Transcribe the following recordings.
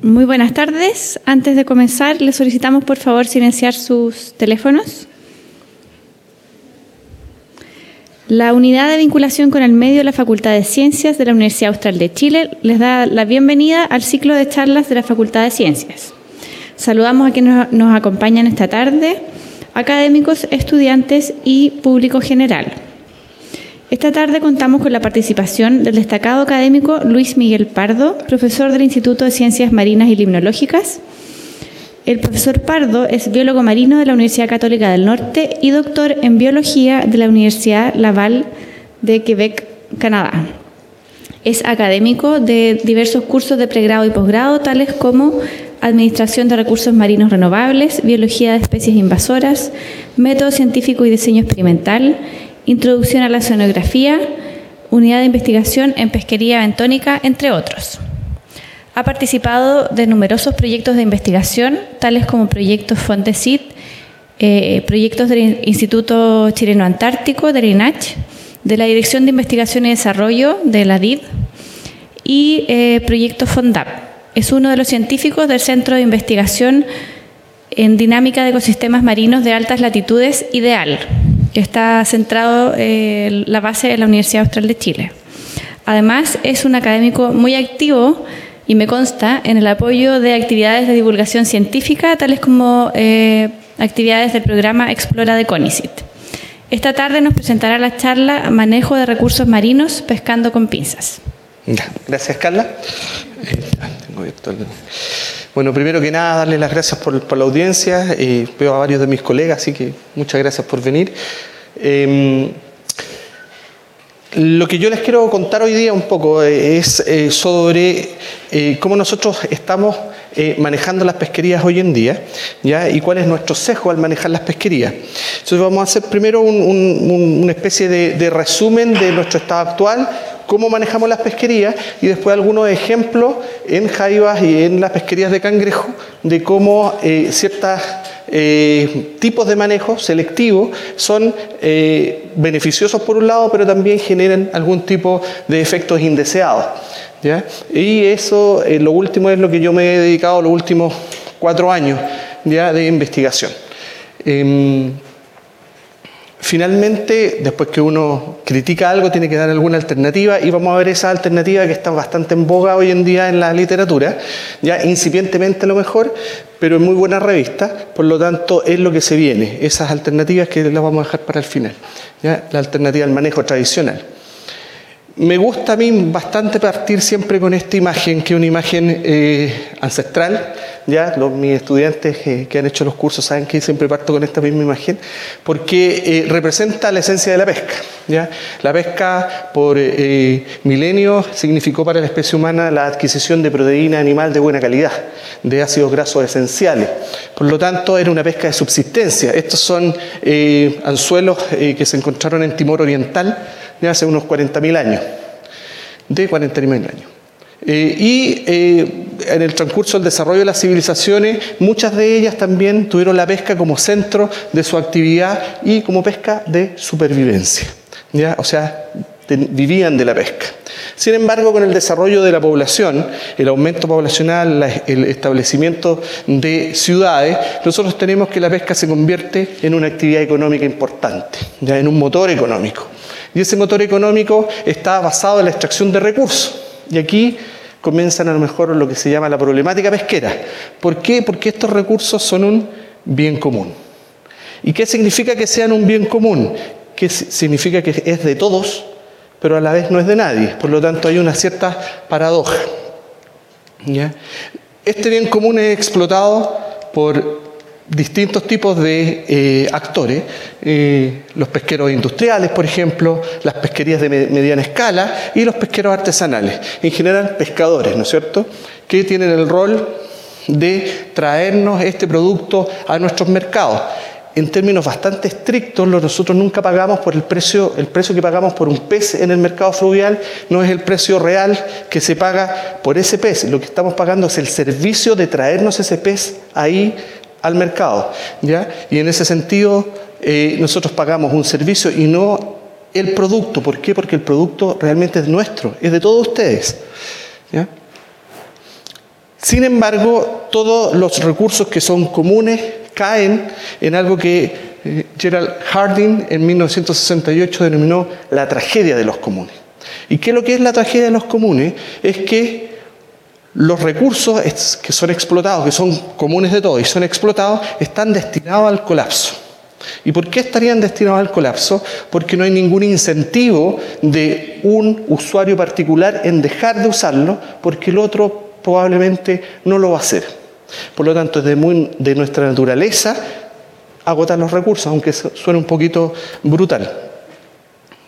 Muy buenas tardes. Antes de comenzar, les solicitamos por favor silenciar sus teléfonos. La Unidad de Vinculación con el Medio de la Facultad de Ciencias de la Universidad Austral de Chile les da la bienvenida al ciclo de charlas de la Facultad de Ciencias. Saludamos a quienes nos acompañan esta tarde, académicos, estudiantes y público general. Esta tarde contamos con la participación del destacado académico Luis Miguel Pardo, profesor del Instituto de Ciencias Marinas y Limnológicas. El profesor Pardo es biólogo marino de la Universidad Católica del Norte y doctor en biología de la Universidad Laval de Quebec, Canadá. Es académico de diversos cursos de pregrado y posgrado, tales como Administración de Recursos Marinos Renovables, Biología de Especies Invasoras, Método Científico y Diseño Experimental, Introducción a la Oceanografía, Unidad de Investigación en Pesquería Bentónica, entre otros. Ha participado de numerosos proyectos de investigación, tales como proyectos Fondesit, proyectos del Instituto Chileno Antártico, del INACH, de la Dirección de Investigación y Desarrollo, de la DID, y proyectos FONDAP. Es uno de los científicos del Centro de Investigación en Dinámica de Ecosistemas Marinos de Altas Latitudes, IDEAL, que está centrado la base en la Universidad Austral de Chile. Además, es un académico muy activo, y me consta, en el apoyo de actividades de divulgación científica, tales como actividades del programa Explora de CONICIT. Esta tarde nos presentará la charla Manejo de Recursos Marinos pescando con pinzas. Gracias, Carla. Bueno, primero que nada, darle las gracias por la audiencia. Veo a varios de mis colegas, así que muchas gracias por venir. Lo que yo les quiero contar hoy día un poco es sobre cómo nosotros estamos manejando las pesquerías hoy en día, ¿ya? Y cuál es nuestro sesgo al manejar las pesquerías. Entonces vamos a hacer primero una especie de resumen de nuestro estado actual, cómo manejamos las pesquerías, y después algunos ejemplos en jaivas y en las pesquerías de cangrejo de cómo ciertos tipos de manejo selectivos son beneficiosos por un lado, pero también generan algún tipo de efectos indeseados, ¿ya? Y eso, lo último, es lo que yo me he dedicado los últimos 4 años, ¿ya?, de investigación. Finalmente, después que uno critica algo, tiene que dar alguna alternativa, y vamos a ver esa alternativa que está bastante en boga hoy en día en la literatura, ya incipientemente a lo mejor, pero en muy buena revista. Por lo tanto, es lo que se viene, esas alternativas que las vamos a dejar para el final, ¿ya? La alternativa al manejo tradicional. Me gusta a mí bastante partir siempre con esta imagen, que es una imagen ancestral. Ya mis estudiantes que han hecho los cursos saben que siempre parto con esta misma imagen, porque representa la esencia de la pesca, ¿ya? La pesca por milenios significó para la especie humana la adquisición de proteína animal de buena calidad, de ácidos grasos esenciales. Por lo tanto, era una pesca de subsistencia. Estos son anzuelos que se encontraron en Timor Oriental de hace unos 40.000 años, de 40.000 años. En el transcurso del desarrollo de las civilizaciones, muchas de ellas también tuvieron la pesca como centro de su actividad y como pesca de supervivencia, ¿ya? O sea, vivían de la pesca. Sin embargo, con el desarrollo de la población, el aumento poblacional, el establecimiento de ciudades, nosotros tenemos que la pesca se convierte en una actividad económica importante, ya en un motor económico. Y ese motor económico está basado en la extracción de recursos. Y aquí comienzan a lo mejor lo que se llama la problemática pesquera. ¿Por qué? Porque estos recursos son un bien común. ¿Y qué significa que sean un bien común? Que significa que es de todos, pero a la vez no es de nadie. Por lo tanto, hay una cierta paradoja, ¿ya? Este bien común es explotado por distintos tipos de actores, los pesqueros industriales, por ejemplo, las pesquerías de mediana escala y los pesqueros artesanales, en general pescadores, ¿no es cierto?, que tienen el rol de traernos este producto a nuestros mercados. En términos bastante estrictos, nosotros nunca pagamos por el precio que pagamos por un pez en el mercado fluvial no es el precio real que se paga por ese pez. Lo que estamos pagando es el servicio de traernos ese pez ahí al mercado, ¿ya? Y en ese sentido nosotros pagamos un servicio y no el producto. ¿Por qué? Porque el producto realmente es nuestro, es de todos ustedes, ¿ya? Sin embargo, todos los recursos que son comunes caen en algo que Gerald Harding en 1968 denominó la tragedia de los comunes. ¿Y qué es lo que es la tragedia de los comunes? Es que los recursos que son explotados, que son comunes de todos y son explotados, están destinados al colapso. ¿Y por qué estarían destinados al colapso? Porque no hay ningún incentivo de un usuario particular en dejar de usarlo, porque el otro probablemente no lo va a hacer. Por lo tanto, es de nuestra naturaleza agotar los recursos, aunque suene un poquito brutal.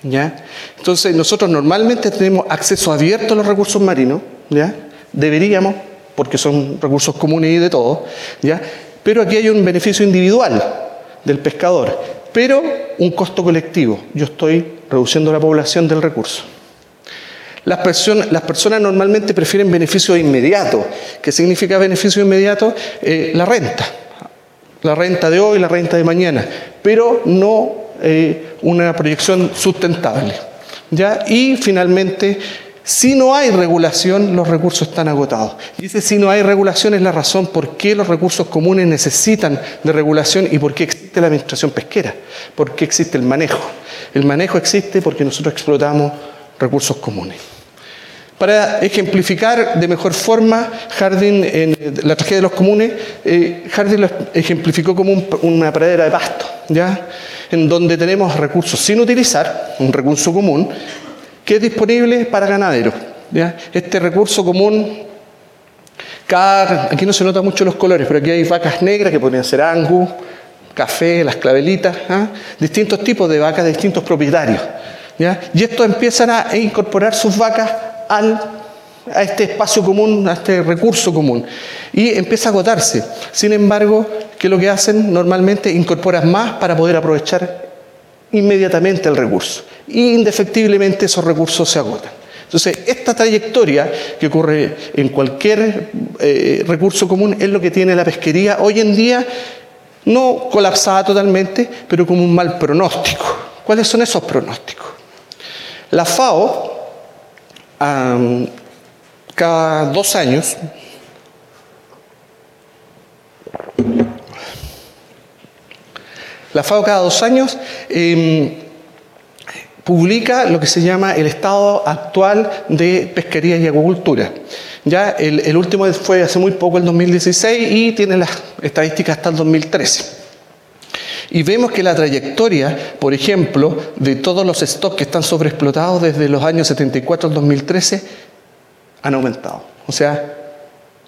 ¿Ya? Entonces, nosotros normalmente tenemos acceso abierto a los recursos marinos, ¿ya? Deberíamos, porque son recursos comunes y de todos, ¿ya? Pero aquí hay un beneficio individual del pescador, pero un costo colectivo. Yo estoy reduciendo la población del recurso. Las personas normalmente prefieren beneficio inmediato. ¿Qué significa beneficio inmediato? La renta. La renta de hoy, la renta de mañana, pero no una proyección sustentable. ¿Ya? Y finalmente, si no hay regulación, los recursos están agotados. Y si no hay regulación es la razón por qué los recursos comunes necesitan de regulación y por qué existe la administración pesquera, por qué existe el manejo. El manejo existe porque nosotros explotamos recursos comunes. Para ejemplificar de mejor forma, Harding, en la tragedia de los comunes, Harding lo ejemplificó como una pradera de pasto, ¿ya? En donde tenemos recursos sin utilizar, un recurso común, que es disponible para ganaderos, ¿ya? Este recurso común, aquí no se notan mucho los colores, pero aquí hay vacas negras que podrían ser angus, café, las clavelitas, ¿ah? Distintos tipos de vacas de distintos propietarios, ¿ya? Y estos empiezan a incorporar sus vacas a este espacio común, a este recurso común, y empieza a agotarse. Sin embargo, ¿qué es lo que hacen? Normalmente incorporan más para poder aprovechar inmediatamente el recurso, y indefectiblemente esos recursos se agotan. Entonces, esta trayectoria que ocurre en cualquier recurso común es lo que tiene la pesquería hoy en día, no colapsada totalmente, pero como un mal pronóstico. ¿Cuáles son esos pronósticos? La FAO, cada 2 años, publica lo que se llama el estado actual de pesquería y acuicultura. Ya el último fue hace muy poco, el 2016, y tiene las estadísticas hasta el 2013. Y vemos que la trayectoria, por ejemplo, de todos los stocks que están sobreexplotados desde los años 74 al 2013, han aumentado. O sea,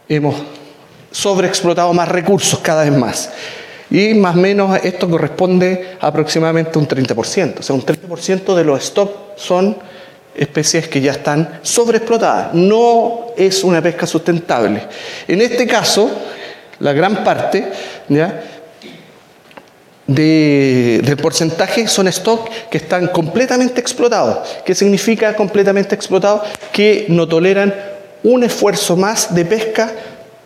hemos sobreexplotado más recursos cada vez más. Y más o menos esto corresponde a aproximadamente un 30%. O sea, un 30% de los stocks son especies que ya están sobreexplotadas. No es una pesca sustentable. En este caso, la gran parte, ¿ya?, del porcentaje son stocks que están completamente explotados. ¿Qué significa completamente explotados? Que no toleran un esfuerzo más de pesca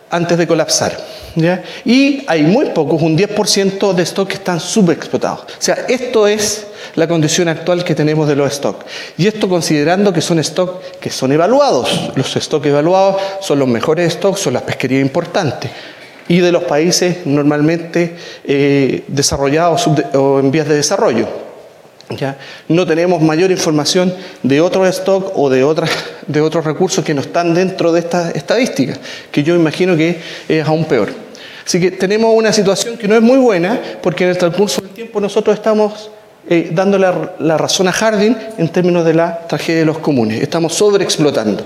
antes de colapsar, ¿ya? Y hay muy pocos, un 10% de stocks que están subexplotados. O sea, esto es la condición actual que tenemos de los stocks. Y esto considerando que son stocks que son evaluados. Los stocks evaluados son los mejores stocks, son las pesquerías importantes. Y de los países normalmente desarrollados o en vías de desarrollo. ¿Ya? No tenemos mayor información de otros stocks o de otros recursos que no están dentro de estas estadísticas, que yo imagino que es aún peor. Así que tenemos una situación que no es muy buena, porque en el transcurso del tiempo nosotros estamos dando la razón a Harding en términos de la tragedia de los comunes. Estamos sobreexplotando.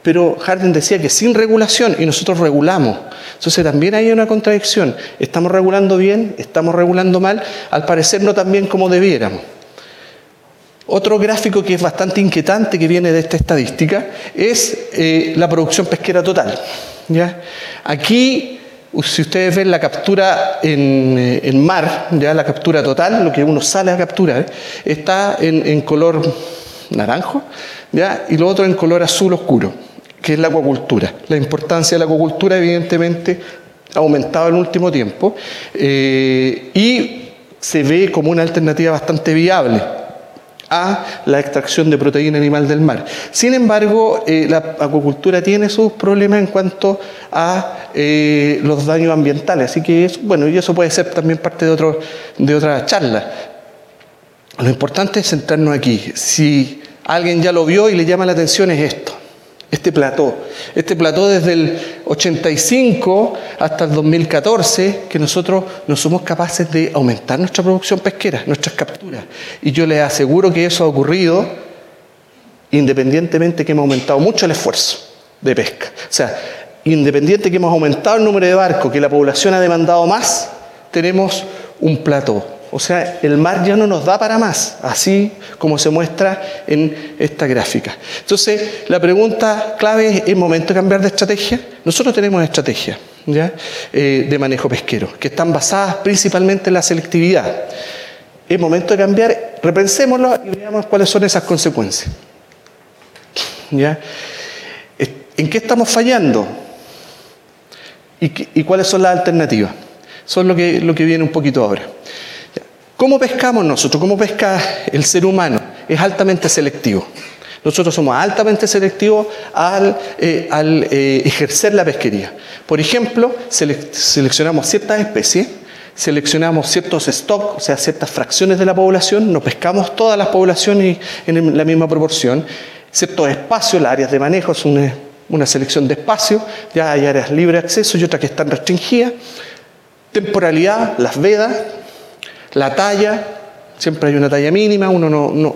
Pero Harding decía que sin regulación, y nosotros regulamos. Entonces también hay una contradicción. ¿Estamos regulando bien? ¿Estamos regulando mal? Al parecer no tan bien como debiéramos. Otro gráfico que es bastante inquietante que viene de esta estadística es la producción pesquera total, ¿ya? Aquí, si ustedes ven la captura en mar, ¿ya?, la captura total, lo que uno sale a capturar, está en color naranjo, ¿ya?, y lo otro en color azul oscuro, que es la acuacultura. La importancia de la acuacultura evidentemente ha aumentado en el último tiempo y se ve como una alternativa bastante viable a la extracción de proteína animal del mar. Sin embargo, la acuicultura tiene sus problemas en cuanto a los daños ambientales, así que y eso puede ser también parte de otra charla. Lo importante es centrarnos aquí. Si alguien ya lo vio y le llama la atención, es esto. Este plató desde el 85 hasta el 2014, que nosotros no somos capaces de aumentar nuestra producción pesquera, nuestras capturas. Y yo les aseguro que eso ha ocurrido independientemente que hemos aumentado mucho el esfuerzo de pesca. O sea, independiente que hemos aumentado el número de barcos, que la población ha demandado más, tenemos un plató. O sea, el mar ya no nos da para más, así como se muestra en esta gráfica. Entonces, la pregunta clave es: ¿es momento de cambiar de estrategia? Nosotros tenemos estrategias de manejo pesquero, que están basadas principalmente en la selectividad. Es momento de cambiar, repensémoslo y veamos cuáles son esas consecuencias. ¿En qué estamos fallando? ¿Y cuáles son las alternativas? Son lo que viene un poquito ahora. ¿Cómo pescamos nosotros? ¿Cómo pesca el ser humano? Es altamente selectivo. Nosotros somos altamente selectivos al ejercer la pesquería. Por ejemplo, seleccionamos ciertas especies, seleccionamos ciertos stocks, o sea, ciertas fracciones de la población, no pescamos todas las poblaciones en la misma proporción, ciertos espacios, las áreas de manejo, es una selección de espacios, ya hay áreas libre de acceso y otras que están restringidas. Temporalidad, las vedas. La talla, siempre hay una talla mínima, uno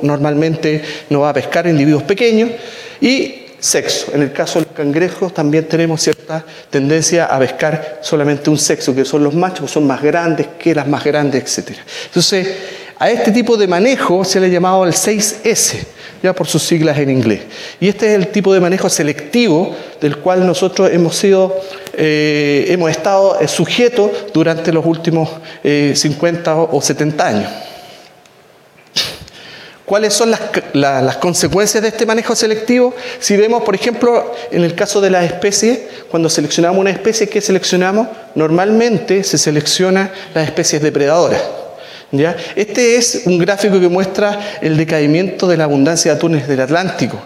normalmente no va a pescar individuos pequeños. Y sexo, en el caso de los cangrejos también tenemos cierta tendencia a pescar solamente un sexo, que son los machos, son más grandes que las más grandes, etc. Entonces, a este tipo de manejo se le ha llamado el 6S, ya por sus siglas en inglés. Y este es el tipo de manejo selectivo del cual nosotros hemos estado sujetos durante los últimos 50 o 70 años. ¿Cuáles son las consecuencias de este manejo selectivo? Si vemos, por ejemplo, en el caso de las especies, cuando seleccionamos una especie, ¿qué seleccionamos? Normalmente se selecciona las especies depredadoras. ¿Ya? Este es un gráfico que muestra el decaimiento de la abundancia de atunes del Atlántico.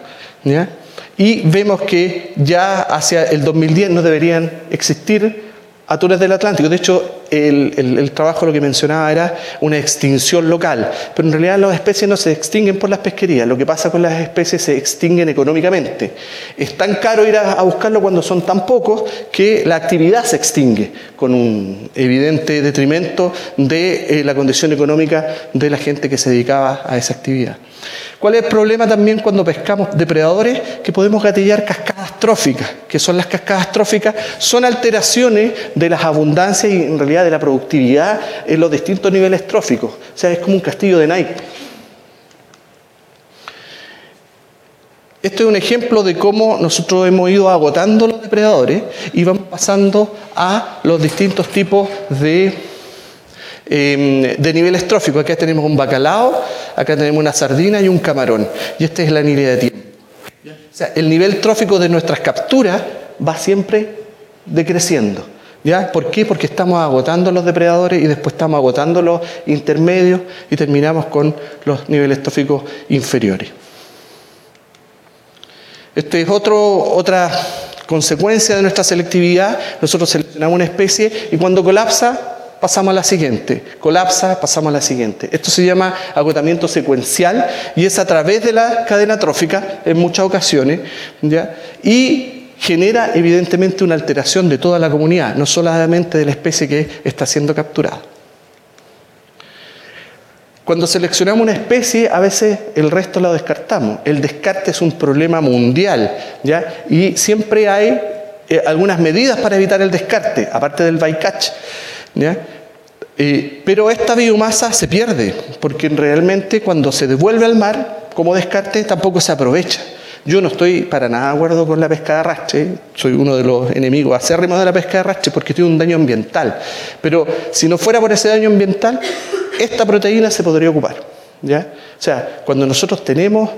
¿Ya? Y vemos que ya hacia el 2010 no deberían existir atunes del Atlántico. De hecho, el trabajo lo que mencionaba era una extinción local. Pero en realidad las especies no se extinguen por las pesquerías. Lo que pasa con las especies se extinguen económicamente. Es tan caro ir a buscarlo cuando son tan pocos que la actividad se extingue, con un evidente detrimento de la condición económica de la gente que se dedicaba a esa actividad. ¿Cuál es el problema también cuando pescamos depredadores? Que podemos gatillar cascadas tróficas. ¿Qué son las cascadas tróficas? Son alteraciones de las abundancias y en realidad de la productividad en los distintos niveles tróficos. O sea, es como un castillo de naipes. Esto es un ejemplo de cómo nosotros hemos ido agotando los depredadores y vamos pasando a los distintos tipos de niveles tróficos. Acá tenemos un bacalao, acá tenemos una sardina y un camarón. Y esta es la línea de tiempo. O sea, el nivel trófico de nuestras capturas va siempre decreciendo. ¿Ya? ¿Por qué? Porque estamos agotando los depredadores y después estamos agotando los intermedios y terminamos con los niveles tróficos inferiores. Esta es otra consecuencia de nuestra selectividad. Nosotros seleccionamos una especie y cuando colapsa, pasamos a la siguiente. Colapsa, pasamos a la siguiente. Esto se llama agotamiento secuencial y es a través de la cadena trófica en muchas ocasiones, ¿ya? Y genera evidentemente una alteración de toda la comunidad, no solamente de la especie que está siendo capturada. Cuando seleccionamos una especie, a veces el resto lo descartamos. El descarte es un problema mundial, ¿ya? Y siempre hay algunas medidas para evitar el descarte, aparte del bycatch, ¿ya? Pero esta biomasa se pierde, porque realmente cuando se devuelve al mar como descarte tampoco se aprovecha. Yo no estoy para nada de acuerdo con la pesca de arrastre, soy uno de los enemigos acérrimos de la pesca de arrastre porque tiene un daño ambiental. Pero si no fuera por ese daño ambiental, esta proteína se podría ocupar, ¿ya? O sea, cuando nosotros tenemos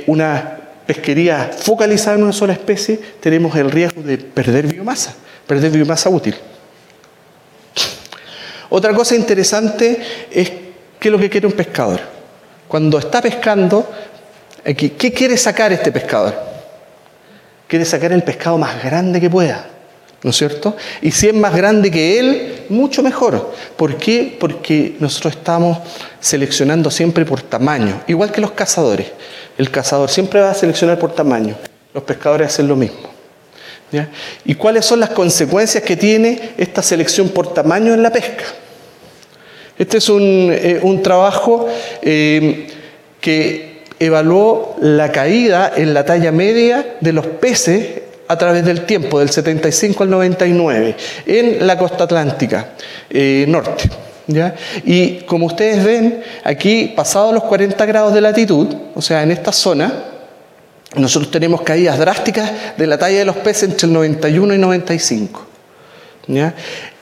una pesquería focalizada en una sola especie, tenemos el riesgo de perder biomasa útil. Otra cosa interesante es qué es lo que quiere un pescador. cuando está pescando, ¿qué quiere sacar este pescador? Quiere sacar el pescado más grande que pueda, ¿no es cierto? Y si es más grande que él, mucho mejor. ¿Por qué? Porque nosotros estamos seleccionando siempre por tamaño, igual que los cazadores. El cazador siempre va a seleccionar por tamaño. Los pescadores hacen lo mismo. ¿Ya? ¿Y cuáles son las consecuencias que tiene esta selección por tamaño en la pesca? Este es un trabajo que evaluó la caída en la talla media de los peces a través del tiempo, del 75 al 99, en la costa atlántica norte. ¿Ya? Y como ustedes ven, aquí, pasados los 40 grados de latitud, o sea, en esta zona, nosotros tenemos caídas drásticas de la talla de los peces entre el 91 y 95. ¿Ya?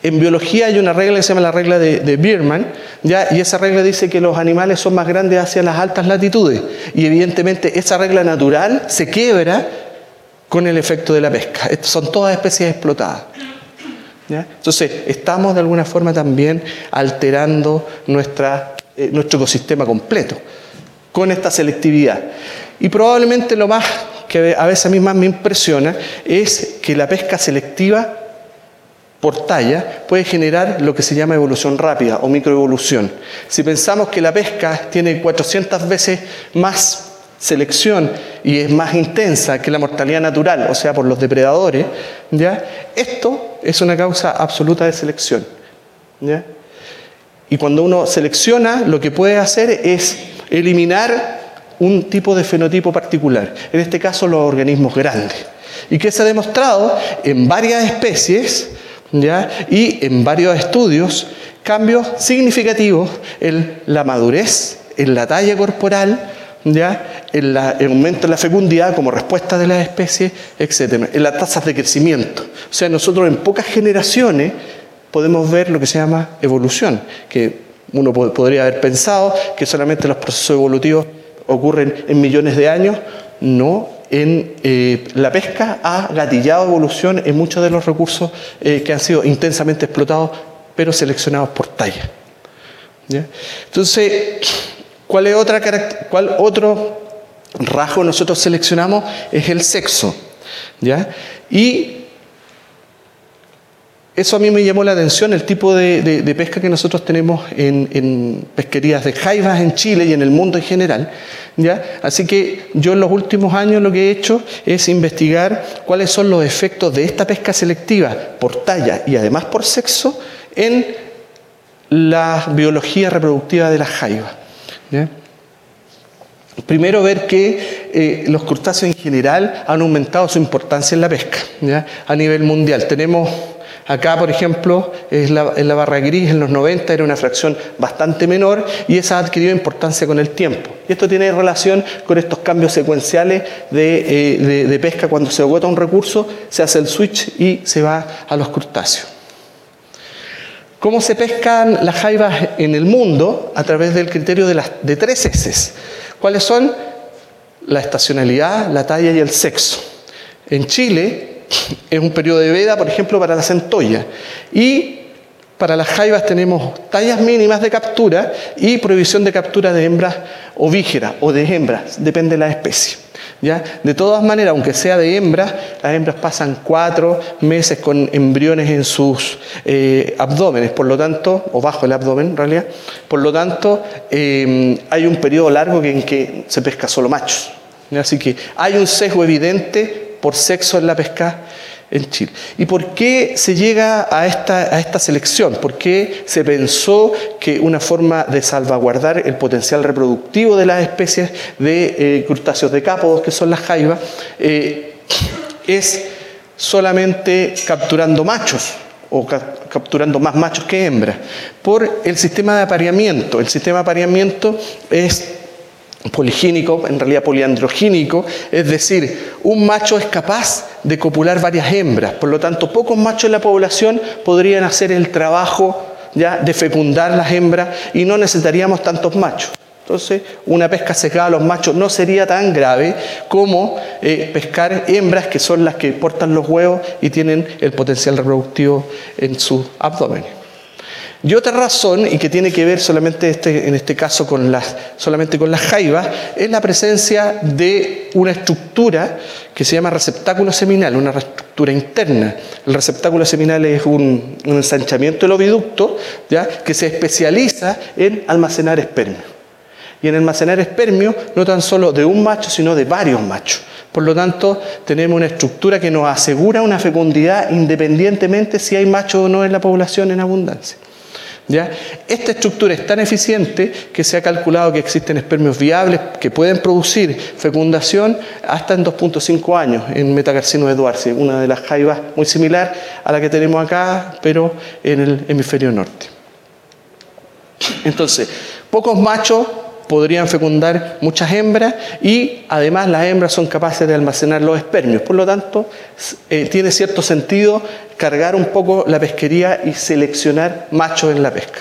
En biología hay una regla que se llama la regla de Bierman, ¿ya? Y esa regla dice que los animales son más grandes hacia las altas latitudes. Y evidentemente esa regla natural se quiebra con el efecto de la pesca. Estas son todas especies explotadas. ¿Ya? Entonces, estamos de alguna forma también alterando nuestro ecosistema completo con esta selectividad. Y probablemente lo más que a veces a mí más me impresiona es que la pesca selectiva por talla puede generar lo que se llama evolución rápida o microevolución. Si pensamos que la pesca tiene 400 veces más selección y es más intensa que la mortalidad natural, o sea, por los depredadores, ¿ya? Esto es una causa absoluta de selección, ¿ya? Y cuando uno selecciona, lo que puede hacer es eliminar un tipo de fenotipo particular, en este caso los organismos grandes, y que se ha demostrado en varias especies, ¿ya? Y en varios estudios, cambios significativos en la madurez, en la talla corporal, ¿ya? El aumento en la fecundidad como respuesta de las especies, etc. En las tasas de crecimiento. O sea, nosotros en pocas generaciones podemos ver lo que se llama evolución, que uno podría haber pensado que solamente los procesos evolutivos ocurren en millones de años. No, la pesca ha gatillado evolución en muchos de los recursos que han sido intensamente explotados, pero seleccionados por talla. ¿Ya? Entonces, ¿cuál otro rasgo nosotros seleccionamos? Es el sexo. ¿Ya? Y eso a mí me llamó la atención, el tipo de pesca que nosotros tenemos en pesquerías de jaivas en Chile y en el mundo en general. ¿Ya? Así que yo en los últimos años lo que he hecho es investigar cuáles son los efectos de esta pesca selectiva por talla y además por sexo en la biología reproductiva de las jaivas. ¿Ya? Primero, ver que los crustáceos en general han aumentado su importancia en la pesca, ¿ya? A nivel mundial. Tenemos acá, por ejemplo, en la barra gris, en los 90 era una fracción bastante menor y esa ha adquirido importancia con el tiempo. Y esto tiene relación con estos cambios secuenciales de pesca. Cuando se agota un recurso, se hace el switch y se va a los crustáceos. ¿Cómo se pescan las jaivas en el mundo? A través del criterio de 3 S. ¿Cuáles son? La estacionalidad, la talla y el sexo. En Chile es un periodo de veda, por ejemplo, para la centolla. Y para las jaivas tenemos tallas mínimas de captura y prohibición de captura de hembras ovígeras o de hembras, depende de la especie. ¿Ya? De todas maneras, aunque sea de hembras, las hembras pasan 4 meses con embriones en sus abdómenes, por lo tanto, o bajo el abdomen en realidad, por lo tanto, hay un periodo largo en que se pesca solo machos. ¿Ya? Así que hay un sesgo evidente por sexo en la pesca en Chile. ¿Y por qué se llega a esta selección? ¿Por qué se pensó que una forma de salvaguardar el potencial reproductivo de las especies de crustáceos decápodos, que son las jaivas, es solamente capturando machos o capturando más machos que hembras? Por el sistema de apareamiento. El sistema de apareamiento es poligínico, en realidad poliandrogínico, es decir, un macho es capaz de copular varias hembras, por lo tanto pocos machos en la población podrían hacer el trabajo, ¿ya?, de fecundar las hembras y no necesitaríamos tantos machos. Entonces, una pesca sesgada a los machos no sería tan grave como pescar hembras, que son las que portan los huevos y tienen el potencial reproductivo en sus abdómenes. Y otra razón, y que tiene que ver solamente en este caso solamente con las jaivas, es la presencia de una estructura que se llama receptáculo seminal, una estructura interna. El receptáculo seminal es un ensanchamiento del oviducto, ¿ya?, que se especializa en almacenar espermio. Y en almacenar espermio no tan solo de un macho, sino de varios machos. Por lo tanto, tenemos una estructura que nos asegura una fecundidad independientemente si hay machos o no en la población en abundancia. ¿Ya? Esta estructura es tan eficiente que se ha calculado que existen espermios viables que pueden producir fecundación hasta en 2.5 años en Metacarcinus eduarsi, una de las jaivas muy similar a la que tenemos acá, pero en el hemisferio norte. Entonces, pocos machos podrían fecundar muchas hembras y además las hembras son capaces de almacenar los espermios. Por lo tanto, tiene cierto sentido cargar un poco la pesquería y seleccionar machos en la pesca.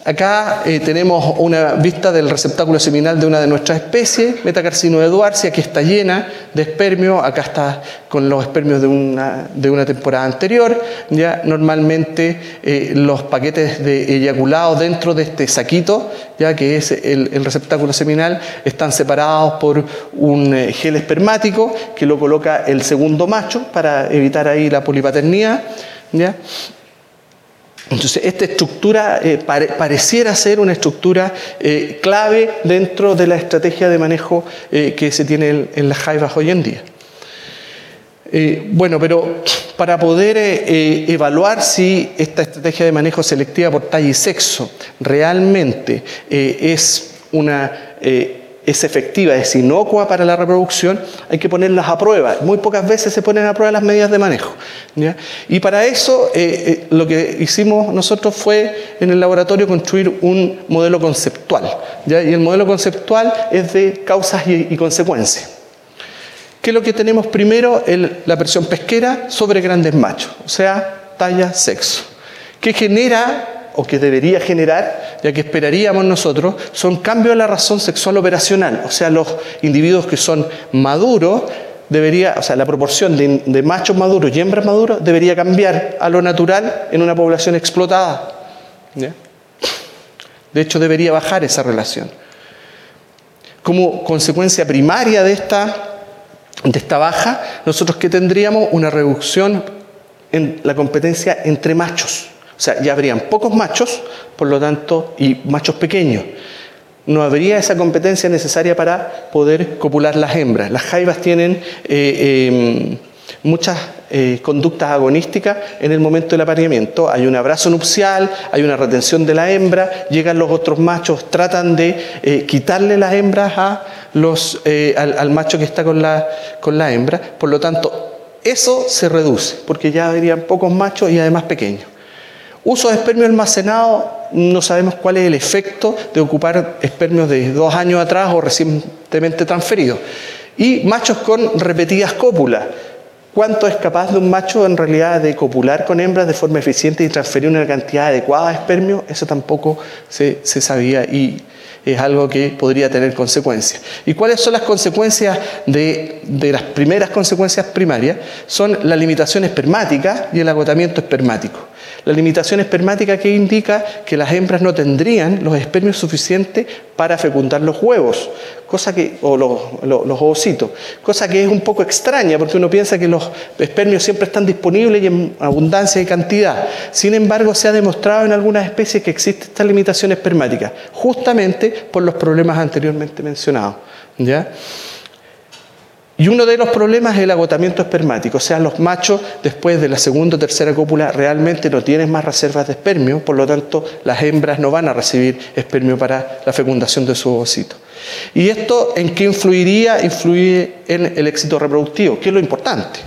Acá tenemos una vista del receptáculo seminal de una de nuestras especies, Metacarcinus eduarsi, que está llena de espermios. Acá está con los espermios de una temporada anterior. Ya normalmente los paquetes de eyaculado dentro de este saquito, ya que es el receptáculo seminal, están separados por un gel espermático que lo coloca el segundo macho para evitar ahí la polipaternidad, ¿ya? Entonces, esta estructura pareciera ser una estructura clave dentro de la estrategia de manejo que se tiene en las jaivas hoy en día. Bueno, pero para poder evaluar si esta estrategia de manejo selectiva por talla y sexo realmente es efectiva, es inocua para la reproducción, hay que ponerlas a prueba. Muy pocas veces se ponen a prueba las medidas de manejo, ¿ya? Y para eso lo que hicimos nosotros fue en el laboratorio construir un modelo conceptual, ¿ya? Y el modelo conceptual es de causas y consecuencias. ¿Qué es lo que tenemos primero? La presión pesquera sobre grandes machos, o sea, talla, sexo. ¿Qué genera o que debería generar, ya que esperaríamos nosotros, son cambios en la razón sexual operacional? O sea, los individuos que son maduros, la proporción de machos maduros y hembras maduras debería cambiar a lo natural en una población explotada, ¿ya? De hecho, debería bajar esa relación. Como consecuencia primaria de esta baja, nosotros ¿qué tendríamos? Una reducción en la competencia entre machos. O sea, ya habrían pocos machos, por lo tanto, y machos pequeños. No habría esa competencia necesaria para poder copular las hembras. Las jaivas tienen muchas conductas agonísticas en el momento del apareamiento. Hay un abrazo nupcial, hay una retención de la hembra, llegan los otros machos, tratan de quitarle las hembras al macho que está con la hembra. Por lo tanto, eso se reduce, porque ya habrían pocos machos y además pequeños. Uso de espermio almacenado, no sabemos cuál es el efecto de ocupar espermios de 2 años atrás o recientemente transferidos. Y machos con repetidas cópulas. ¿Cuánto es capaz de un macho en realidad de copular con hembras de forma eficiente y transferir una cantidad adecuada de espermio? Eso tampoco se sabía y es algo que podría tener consecuencias. ¿Y cuáles son las consecuencias de las primeras consecuencias primarias? Son la limitación espermática y el agotamiento espermático. La limitación espermática que indica que las hembras no tendrían los espermios suficientes para fecundar los huevos, o los ovocitos, cosa que es un poco extraña porque uno piensa que los espermios siempre están disponibles y en abundancia y cantidad. Sin embargo, se ha demostrado en algunas especies que existe esta limitación espermática, justamente por los problemas anteriormente mencionados, ¿ya? Y uno de los problemas es el agotamiento espermático, o sea, los machos después de la segunda o tercera cópula realmente no tienen más reservas de espermio, por lo tanto las hembras no van a recibir espermio para la fecundación de su ovocito. ¿Y esto en qué influiría? Influye en el éxito reproductivo, que es lo importante.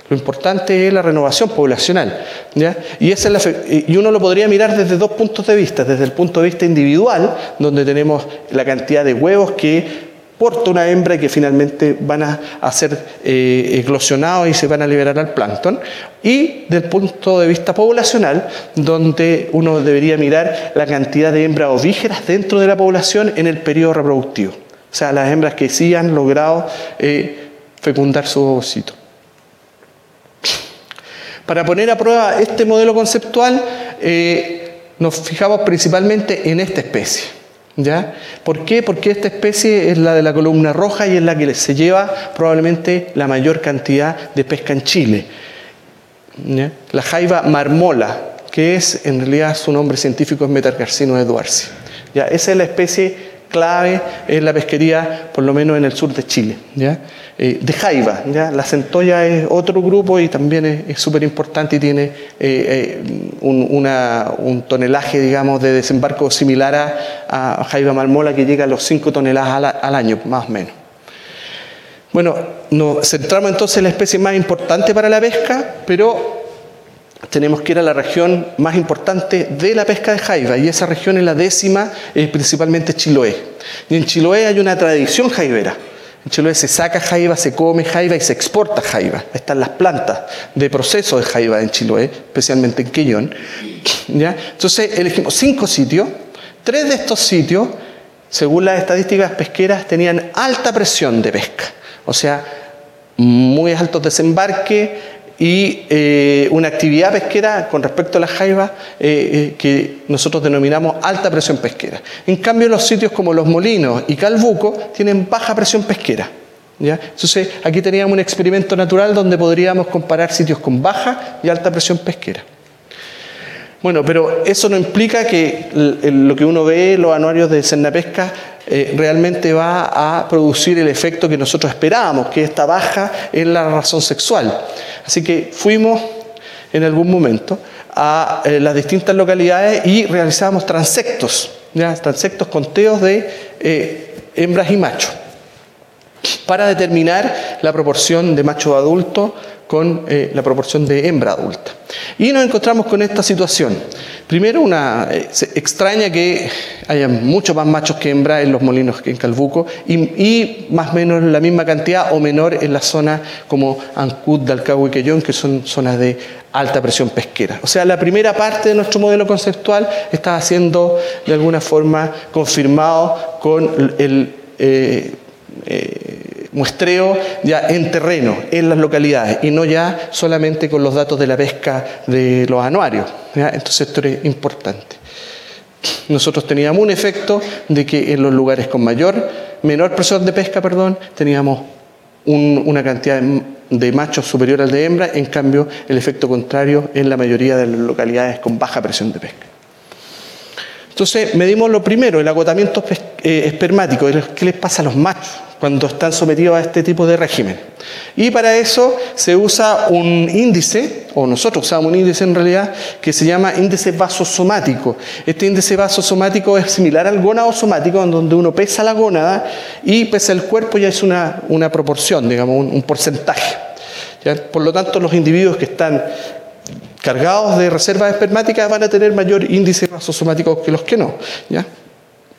Lo importante es la renovación poblacional, ¿ya? Y uno lo podría mirar desde 2 puntos de vista. Desde el punto de vista individual, donde tenemos la cantidad de huevos que porta una hembra y que finalmente van a ser eclosionados y se van a liberar al plancton. Y del punto de vista poblacional, donde uno debería mirar la cantidad de hembras ovígeras dentro de la población en el periodo reproductivo. O sea, las hembras que sí han logrado fecundar su ovocito. Para poner a prueba este modelo conceptual, nos fijamos principalmente en esta especie. ¿Ya? ¿Por qué? Porque esta especie es la de la columna roja y es la que se lleva probablemente la mayor cantidad de pesca en Chile. ¿Ya? La jaiba marmola, que es, en realidad su nombre científico es Metacarcinus edwardsi. ¿Ya? Esa es la especie clave en la pesquería, por lo menos en el sur de Chile, ¿ya? De jaiba, ¿ya? La centolla es otro grupo y también es súper importante y tiene un tonelaje, digamos, de desembarco similar a jaiba marmola, que llega a los 5 toneladas al año, más o menos. Bueno, nos centramos entonces en la especie más importante para la pesca, pero tenemos que ir a la región más importante de la pesca de jaiba, y esa región es la 10ª, principalmente Chiloé. Y en Chiloé hay una tradición jaibera. En Chiloé se saca jaiba, se come jaiba y se exporta jaiba. Están las plantas de proceso de jaiba en Chiloé, especialmente en Quellón, ¿ya? Entonces elegimos 5 sitios. 3 de estos sitios, según las estadísticas pesqueras, tenían alta presión de pesca, o sea, muy altos desembarques, y una actividad pesquera con respecto a la jaiba que nosotros denominamos alta presión pesquera. En cambio, los sitios como Los Molinos y Calbuco tienen baja presión pesquera, ¿ya? Entonces, aquí teníamos un experimento natural donde podríamos comparar sitios con baja y alta presión pesquera. Bueno, pero eso no implica que lo que uno ve en los anuarios de Cernapesca realmente va a producir el efecto que nosotros esperábamos, que esta baja en la razón sexual. Así que fuimos en algún momento a las distintas localidades y realizamos transectos, ¿ya? Transectos, conteos de hembras y machos, para determinar la proporción de machos adultos con la proporción de hembra adulta. Y nos encontramos con esta situación. Primero, se extraña que haya muchos más machos que hembras en Los Molinos que en Calbuco, y más o menos la misma cantidad o menor en la zona como Ancud, Dalcahue y Quellón, que son zonas de alta presión pesquera. O sea, la primera parte de nuestro modelo conceptual está siendo de alguna forma confirmado con el muestreo ya en terreno, en las localidades, y no ya solamente con los datos de la pesca de los anuarios, ¿ya? Entonces esto es importante. Nosotros teníamos un efecto de que en los lugares con menor presión de pesca, teníamos una cantidad de machos superior al de hembra. En cambio, el efecto contrario en la mayoría de las localidades con baja presión de pesca. Entonces, medimos lo primero, el agotamiento espermático, qué les pasa a los machos cuando están sometidos a este tipo de régimen. Y para eso se usa un índice, o nosotros usamos un índice en realidad, que se llama índice vasosomático. Este índice vasosomático es similar al gonadosomático, en donde uno pesa la gónada y pesa el cuerpo, ya es una proporción, digamos, un porcentaje, ¿ya? Por lo tanto, los individuos que están cargados de reservas espermáticas van a tener mayor índice vasosomático que los que no, ¿ya?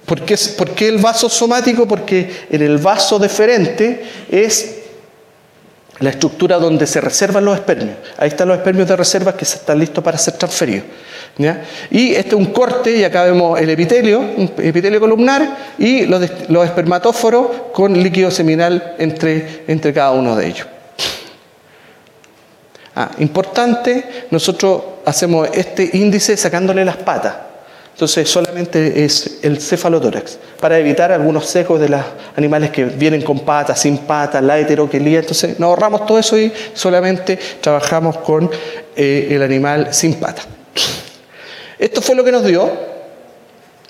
¿Por qué el vaso somático? Porque en el vaso deferente es la estructura donde se reservan los espermios. Ahí están los espermios de reserva que están listos para ser transferidos, ¿ya? Y este es un corte, y acá vemos el epitelio, un epitelio columnar, y los espermatóforos con líquido seminal entre cada uno de ellos. Importante, nosotros hacemos este índice sacándole las patas. Entonces solamente es el cefalotórax, para evitar algunos sesgos de los animales que vienen con patas, sin patas, la heteroquelía. Entonces nos ahorramos todo eso y solamente trabajamos con el animal sin patas. Esto fue lo que nos dio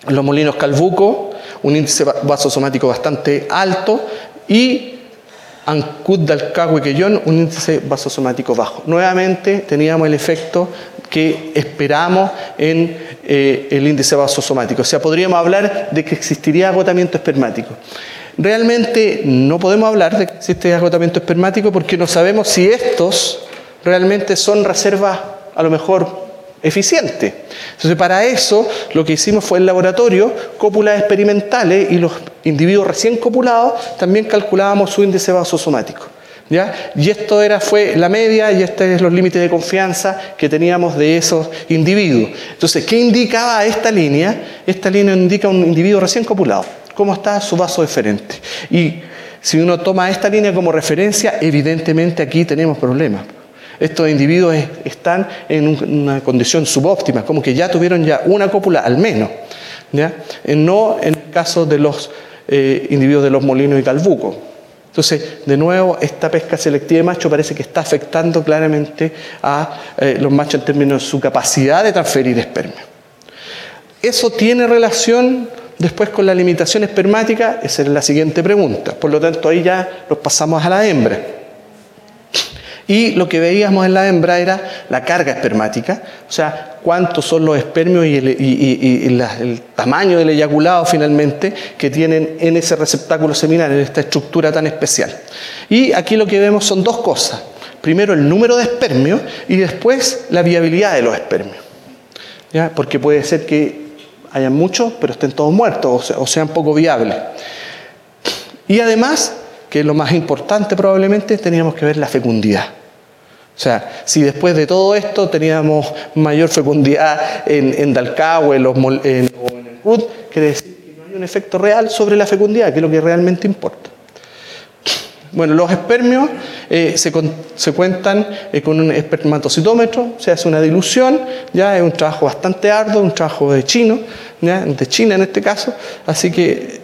Los Molinos Calbuco, un índice vasosomático bastante alto, y Ancud, Dalcahue y Quellón, un índice vasosomático bajo. Nuevamente teníamos el efecto que esperamos en el índice vasosomático. O sea, podríamos hablar de que existiría agotamiento espermático. Realmente no podemos hablar de que existe agotamiento espermático porque no sabemos si estos realmente son reservas a lo mejor eficientes. Entonces, para eso lo que hicimos fue en laboratorio, cópulas experimentales, y los individuos recién copulados también calculábamos su índice vasosomático, ¿ya? Y esto fue la media, y estos son los límites de confianza que teníamos de esos individuos. Entonces, ¿qué indicaba esta línea? Esta línea indica un individuo recién copulado, cómo está su vaso deferente. Y si uno toma esta línea como referencia, evidentemente aquí tenemos problemas. Estos individuos están en una condición subóptima, como que ya tuvieron ya una cópula al menos, ¿ya? No en el caso de los individuos de los Molinos y Calbuco. Entonces, de nuevo, esta pesca selectiva de macho parece que está afectando claramente a los machos en términos de su capacidad de transferir esperma. ¿Eso tiene relación después con la limitación espermática? Esa es la siguiente pregunta. Por lo tanto, ahí ya nos pasamos a la hembra. Y lo que veíamos en la hembra era la carga espermática, o sea, cuántos son los espermios y el tamaño del eyaculado finalmente que tienen en ese receptáculo seminal, en esta estructura tan especial. Y aquí lo que vemos son dos cosas. Primero, el número de espermios y después la viabilidad de los espermios, ¿ya? Porque puede ser que hayan muchos, pero estén todos muertos o sean poco viables. Y además, que es lo más importante probablemente, teníamos que ver la fecundidad. O sea, si después de todo esto teníamos mayor fecundidad en Dalcahue o en el CUT, quiere decir que no hay un efecto real sobre la fecundidad, que es lo que realmente importa. Bueno, los espermios se cuentan con un espermatocitómetro, se hace una dilución, ya es un trabajo bastante arduo, un trabajo de China en este caso, así que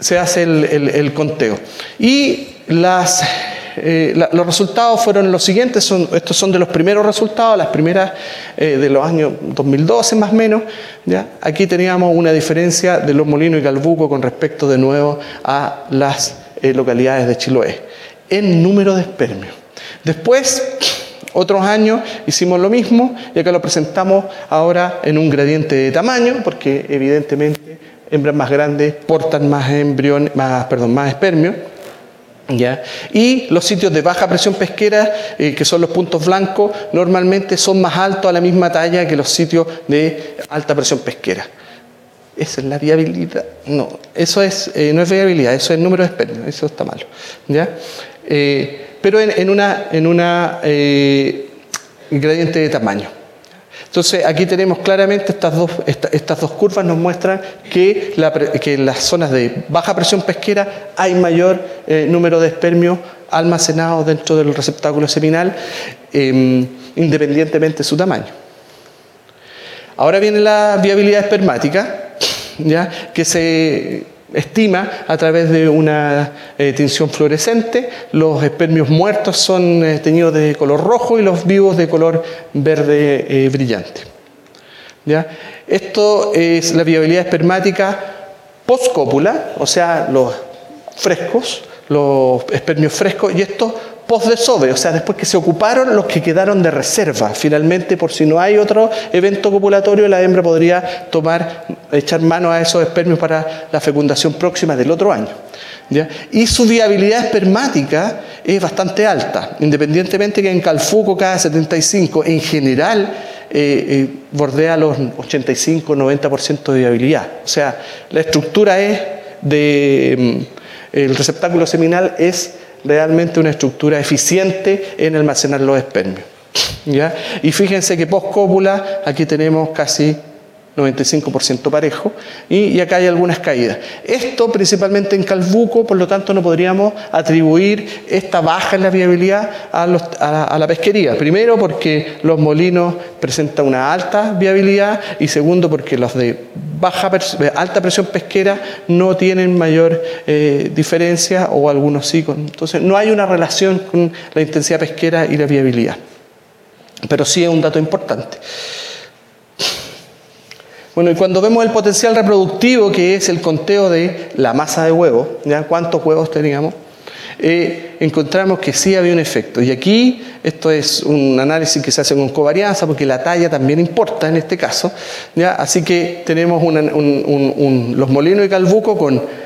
se hace el conteo. Y los resultados fueron los siguientes, estos son de los primeros resultados, las primeras de los años 2012 más o menos, ¿ya? Aquí teníamos una diferencia de los Molinos y Calbuco con respecto de nuevo a las localidades de Chiloé, en número de espermios. Después, otros años hicimos lo mismo y acá lo presentamos ahora en un gradiente de tamaño, porque evidentemente hembras más grandes portan más espermios, ¿ya? Y los sitios de baja presión pesquera, que son los puntos blancos, normalmente son más altos a la misma talla que los sitios de alta presión pesquera. ¿Esa es la viabilidad? No, eso no es viabilidad, eso es el número de espermios, eso está malo, ¿ya? Pero en una gradiente de tamaño. Entonces, aquí tenemos claramente estas dos curvas nos muestran que en las zonas de baja presión pesquera hay mayor número de espermios almacenados dentro del receptáculo seminal, independientemente de su tamaño. Ahora viene la viabilidad espermática, ¿ya? Que se estima a través de una tinción fluorescente. Los espermios muertos son teñidos de color rojo y los vivos de color verde brillante, ¿ya? Esto es la viabilidad espermática post-cópula, o sea, los espermios frescos, y estos post-desove, o sea, después que se ocuparon los que quedaron de reserva. Finalmente, por si no hay otro evento copulatorio, la hembra podría echar mano a esos espermios para la fecundación próxima del otro año, ¿ya? Y su viabilidad espermática es bastante alta, independientemente que en Calbuco cada 75, en general, bordea los 85-90% de viabilidad. O sea, la estructura el receptáculo seminal es realmente una estructura eficiente en almacenar los espermios, ¿ya? Y fíjense que post-cópula aquí tenemos casi 95% parejo, y acá hay algunas caídas. Esto principalmente en Calbuco, por lo tanto no podríamos atribuir esta baja en la viabilidad a la pesquería. Primero porque los Molinos presentan una alta viabilidad, y segundo porque los de alta presión pesquera no tienen mayor diferencia, o algunos sí. Entonces no hay una relación con la intensidad pesquera y la viabilidad, pero sí es un dato importante. Bueno, y cuando vemos el potencial reproductivo, que es el conteo de la masa de huevos, ¿ya? ¿Cuántos huevos teníamos? Encontramos que sí había un efecto. Y aquí, esto es un análisis que se hace con covarianza, porque la talla también importa en este caso, ¿ya? Así que tenemos los Molinos y Calbuco con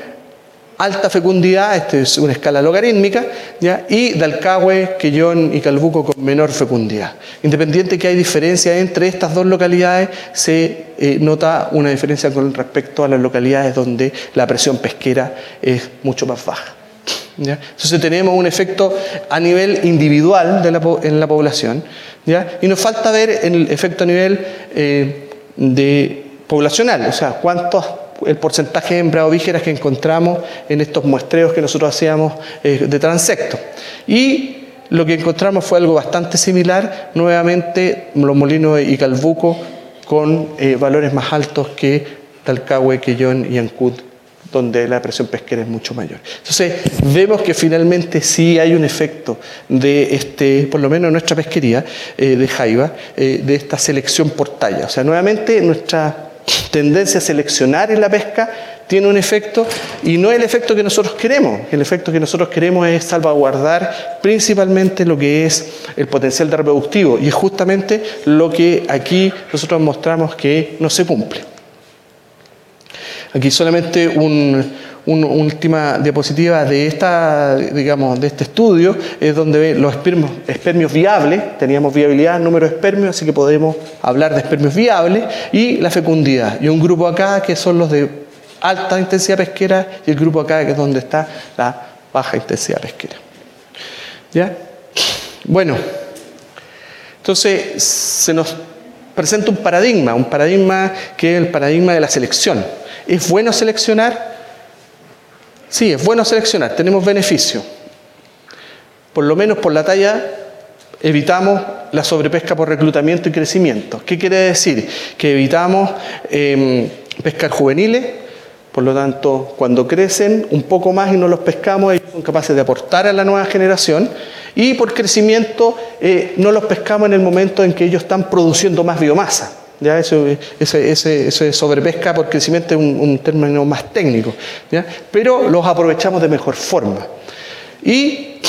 alta fecundidad, esta es una escala logarítmica, ¿ya? Y Dalcahue, Quellón y Calbuco con menor fecundidad. Independiente que hay diferencia entre estas dos localidades, se nota una diferencia con respecto a las localidades donde la presión pesquera es mucho más baja, ¿ya? Entonces tenemos un efecto a nivel individual en la población, ¿ya? Y nos falta ver el efecto a nivel poblacional, o sea, el porcentaje de hembras ovígeras que encontramos en estos muestreos que nosotros hacíamos de transecto. Y lo que encontramos fue algo bastante similar, nuevamente los molinos y Calbuco con valores más altos que Talcahué, Quellón y Ancud, donde la presión pesquera es mucho mayor. Entonces, vemos que finalmente sí hay un efecto de por lo menos en nuestra pesquería de jaiba, de esta selección por talla. O sea, nuevamente nuestra tendencia a seleccionar en la pesca tiene un efecto, y no es el efecto que nosotros queremos. El efecto que nosotros queremos es salvaguardar principalmente lo que es el potencial de reproductivo, y es justamente lo que aquí nosotros mostramos que no se cumple. Aquí solamente una última diapositiva de de este estudio, es donde ven los espermios viables. Teníamos viabilidad, número de espermios, así que podemos hablar de espermios viables, y la fecundidad. Y un grupo acá que son los de alta intensidad pesquera, y el grupo acá que es donde está la baja intensidad pesquera. ¿Ya? Bueno, entonces se nos presenta un paradigma que es el paradigma de la selección. ¿Es bueno seleccionar? Sí, es bueno seleccionar, tenemos beneficio. Por lo menos por la talla evitamos la sobrepesca por reclutamiento y crecimiento. ¿Qué quiere decir? Que evitamos pescar juveniles, por lo tanto, cuando crecen un poco más y no los pescamos, ellos son capaces de aportar a la nueva generación, y por crecimiento no los pescamos en el momento en que ellos están produciendo más biomasa. ¿Ya? Ese sobrepesca por crecimiento es un término más técnico, ¿ya? Pero los aprovechamos de mejor forma. Y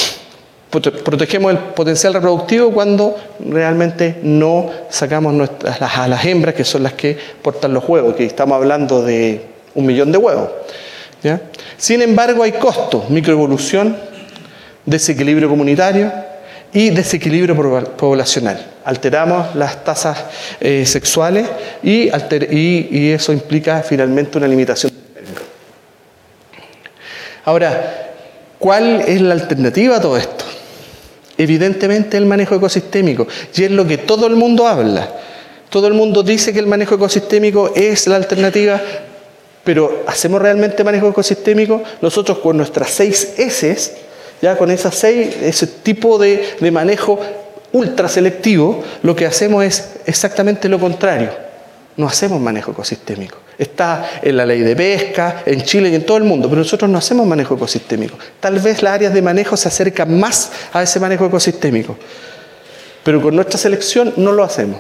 protegemos el potencial reproductivo cuando realmente no sacamos a las hembras, que son las que portan los huevos, que estamos hablando de 1 millón de huevos, ¿ya? Sin embargo, hay costos: microevolución, desequilibrio comunitario y desequilibrio poblacional. Alteramos las tasas sexuales y eso implica finalmente una limitación del espermio. Ahora, ¿cuál es la alternativa a todo esto? Evidentemente el manejo ecosistémico, y es lo que todo el mundo habla. Todo el mundo dice que el manejo ecosistémico es la alternativa, pero ¿hacemos realmente manejo ecosistémico? Nosotros con nuestras 6 S's, ya con ese tipo de manejo ultra selectivo, lo que hacemos es exactamente lo contrario. No hacemos manejo ecosistémico. Está en la ley de pesca, en Chile y en todo el mundo, pero nosotros no hacemos manejo ecosistémico. Tal vez las áreas de manejo se acercan más a ese manejo ecosistémico, pero con nuestra selección no lo hacemos,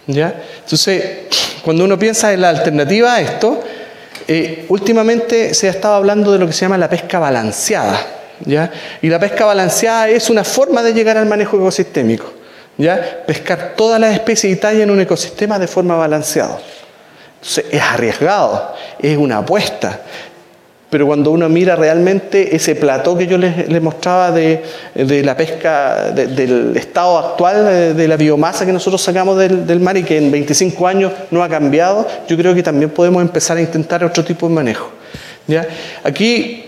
¿ya? Entonces, cuando uno piensa en la alternativa a esto, últimamente se ha estado hablando de lo que se llama la pesca balanceada, ¿ya? Y la pesca balanceada es una forma de llegar al manejo ecosistémico, ¿ya? Pescar todas las especies y tallas en un ecosistema de forma balanceada. Entonces, es arriesgado, es una apuesta, pero cuando uno mira realmente ese plató que yo les mostraba de la pesca, del estado actual de la biomasa que nosotros sacamos del mar y que en 25 años no ha cambiado, yo creo que también podemos empezar a intentar otro tipo de manejo, ¿ya? Aquí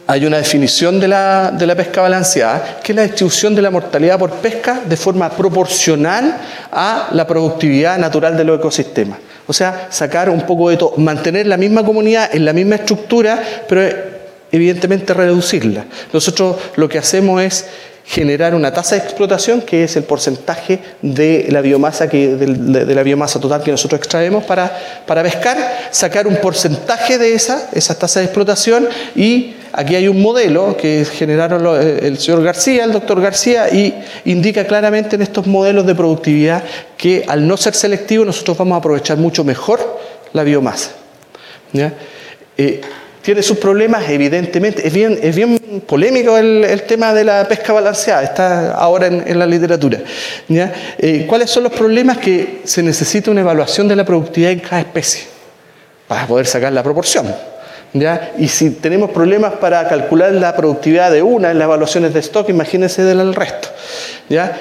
hay una definición de la pesca balanceada, que es la distribución de la mortalidad por pesca de forma proporcional a la productividad natural de los ecosistemas. O sea, sacar un poco de todo, mantener la misma comunidad en la misma estructura, pero evidentemente reducirla. Nosotros lo que hacemos es generar una tasa de explotación, que es el porcentaje de la biomasa de la biomasa total que nosotros extraemos para pescar, sacar un porcentaje de esa tasa de explotación, y aquí hay un modelo que generaron el señor García, el doctor García, y indica claramente en estos modelos de productividad que al no ser selectivo nosotros vamos a aprovechar mucho mejor la biomasa, ¿ya? Tiene sus problemas, evidentemente. Es bien polémico el tema de la pesca balanceada, está ahora en la literatura, ¿ya? ¿Cuáles son los problemas? Que se necesita una evaluación de la productividad en cada especie para poder sacar la proporción, ¿ya? Y si tenemos problemas para calcular la productividad de una en las evaluaciones de stock, imagínense del resto, ¿ya?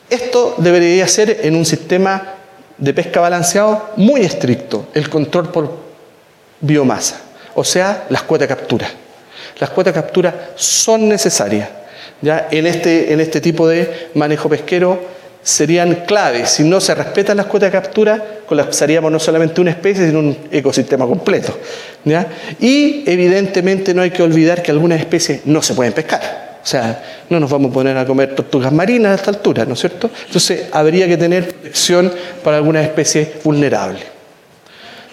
Esto debería ser en un sistema de pesca balanceado muy estricto, el control por biomasa. O sea, las cuotas de captura. Las cuotas de captura son necesarias, ¿ya? En este tipo de manejo pesquero serían claves. Si no se respetan las cuotas de captura, colapsaríamos no solamente una especie, sino un ecosistema completo, ¿ya? Y evidentemente no hay que olvidar que algunas especies no se pueden pescar. O sea, no nos vamos a poner a comer tortugas marinas a esta altura, ¿no es cierto? Entonces, habría que tener protección para algunas especies vulnerables.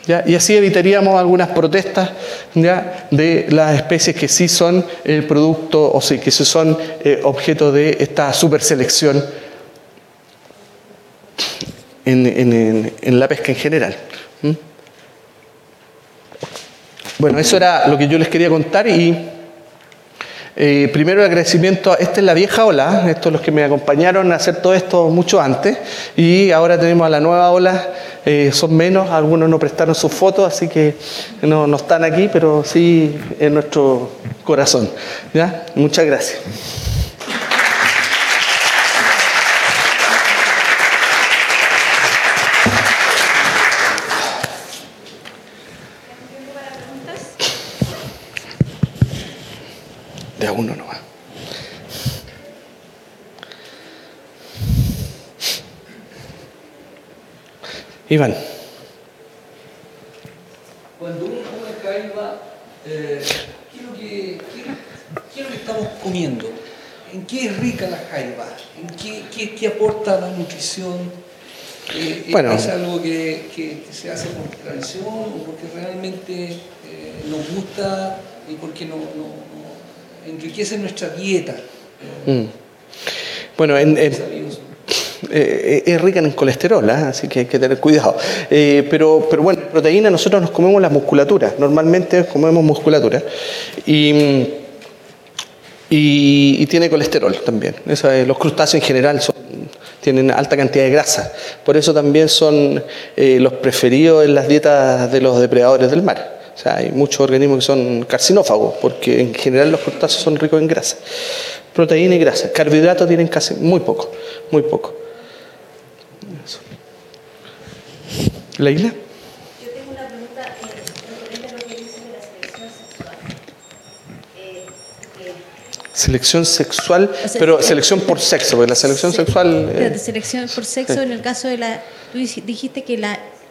¿Ya? Y así evitaríamos algunas protestas, ¿ya?, de las especies que sí son producto, o sí, que sí son objeto de esta superselección en la pesca en general. Bueno, eso era lo que yo les quería contar y primero el agradecimiento, esta es la vieja ola, estos los que me acompañaron a hacer todo esto mucho antes y ahora tenemos a la nueva ola, son menos, algunos no prestaron sus fotos, así que no están aquí, pero sí en nuestro corazón. ¿Ya? Muchas gracias. De a uno nomás. Iván. Cuando uno come jaiba, ¿qué es lo que estamos comiendo? ¿En qué es rica la jaiba? ¿En qué aporta la nutrición? Bueno, ¿Es algo que se hace por tradición o porque realmente nos gusta y porque no enriquece nuestra dieta? Bueno, es rica en colesterol, así que hay que tener cuidado. Pero bueno, proteína, nosotros nos comemos las musculaturas, normalmente comemos musculatura y tiene colesterol también. Los crustáceos en general tienen alta cantidad de grasa, por eso también son los preferidos en las dietas de los depredadores del mar. O sea, hay muchos organismos que son carcinófagos, porque en general los crustáceos son ricos en grasa. Proteína y grasa. Carbohidratos tienen casi muy poco, muy poco. Eso. ¿Leila? Yo tengo una pregunta referente a lo que dice de la selección sexual. Selección sexual, o sea, pero selección por sexo, porque la selección sexual... selección por sexo, sí. En el caso de la... Tú dijiste que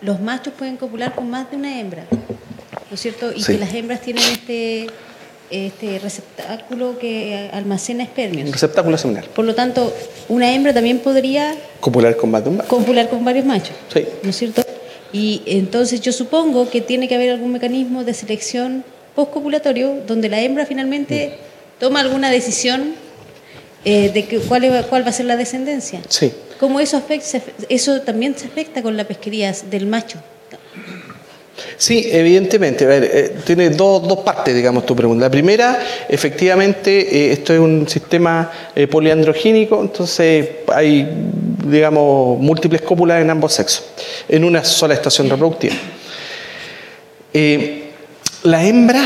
los machos pueden copular con más de una hembra, ¿no es cierto? Y sí, que las hembras tienen este receptáculo que almacena espermios. Un receptáculo seminal. Por lo tanto, una hembra también podría... copular con más de un macho. Copular con varios machos, sí, ¿no es cierto? Y entonces yo supongo que tiene que haber algún mecanismo de selección postcopulatorio donde la hembra finalmente toma alguna decisión de cuál va a ser la descendencia. Sí. ¿Cómo eso también se afecta con la pesquería del macho? Sí, evidentemente. A ver, tiene dos partes, digamos, tu pregunta. La primera, efectivamente, esto es un sistema poliandrogénico, entonces hay, digamos, múltiples cópulas en ambos sexos, en una sola estación reproductiva. La hembra,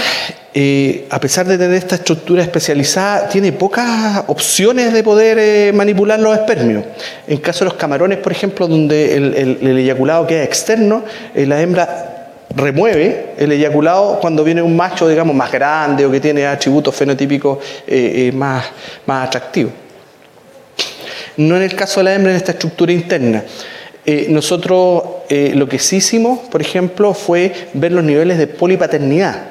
a pesar de tener esta estructura especializada, tiene pocas opciones de poder manipular los espermios. En caso de los camarones, por ejemplo, donde el eyaculado queda externo, la hembra remueve el eyaculado cuando viene un macho, digamos, más grande o que tiene atributos fenotípicos más atractivos. No en el caso de la hembra en esta estructura interna. Nosotros lo que sí hicimos, por ejemplo, fue ver los niveles de polipaternidad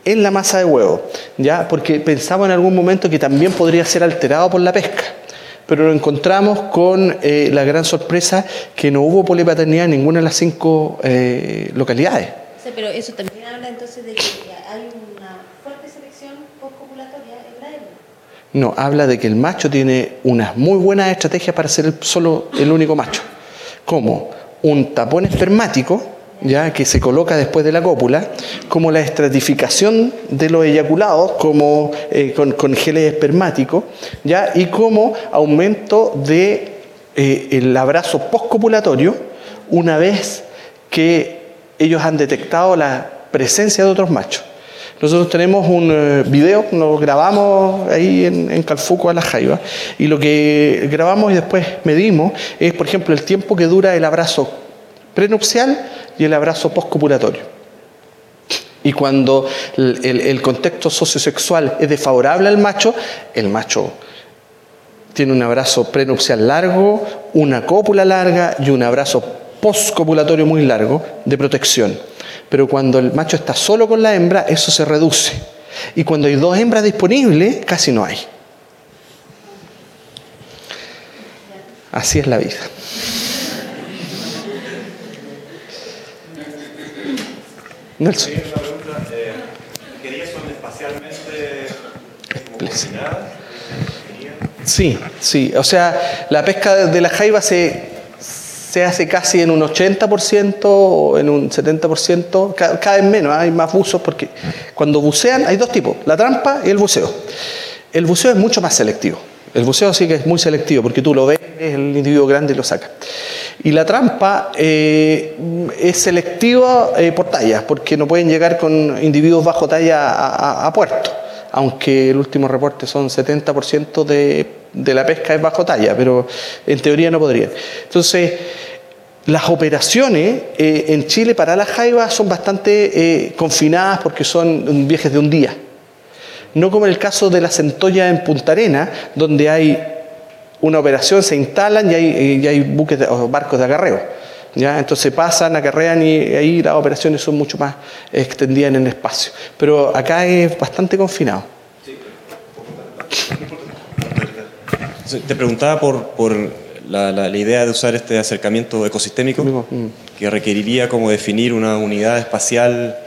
en la masa de huevo, ¿ya? Porque pensamos en algún momento que también podría ser alterado por la pesca, pero lo encontramos con la gran sorpresa que no hubo polipaternidad en ninguna de las 5 localidades. O sea, pero eso también habla entonces de que hay una fuerte selección postcopulatoria en la hembra. No, habla de que el macho tiene unas muy buenas estrategias para ser el único macho, como un tapón espermático, ya que se coloca después de la cópula, como la estratificación de los eyaculados, como con geles espermáticos, ya, y como aumento de el abrazo postcopulatorio una vez que ellos han detectado la presencia de otros machos. Nosotros tenemos un video, nos grabamos ahí en Calfuco a la Jaiba, y lo que grabamos y después medimos es, por ejemplo, el tiempo que dura el abrazo prenupcial y el abrazo postcopulatorio. Y cuando el contexto sociosexual es desfavorable al macho, el macho tiene un abrazo prenupcial largo, una cópula larga y un abrazo postcopulatorio muy largo de protección. Pero cuando el macho está solo con la hembra, eso se reduce. Y cuando hay 2 hembras disponibles, casi no hay. Así es la vida. Nelson. Una pregunta, ¿querías son espacialmente confinadas? Sí, sí. O sea, la pesca de la jaiba se hace casi en un 80% o en un 70%, cada vez menos, hay más buzos porque cuando bucean hay dos tipos, la trampa y el buceo. El buceo es mucho más selectivo. El buceo sí que es muy selectivo porque tú lo ves, es el individuo grande y lo sacas. Y la trampa es selectiva por tallas, porque no pueden llegar con individuos bajo talla a puerto, aunque el último reporte son 70% de la pesca es bajo talla, pero en teoría no podrían. Entonces, las operaciones en Chile para la jaiba son bastante confinadas porque son viajes de un día. No como en el caso de la centolla en Punta Arenas, donde hay una operación, se instalan y hay buques o barcos de acarreo. ¿Ya? Entonces pasan, acarrean y ahí las operaciones son mucho más extendidas en el espacio. Pero acá es bastante confinado. Te preguntaba por la idea de usar este acercamiento ecosistémico que requeriría como definir una unidad espacial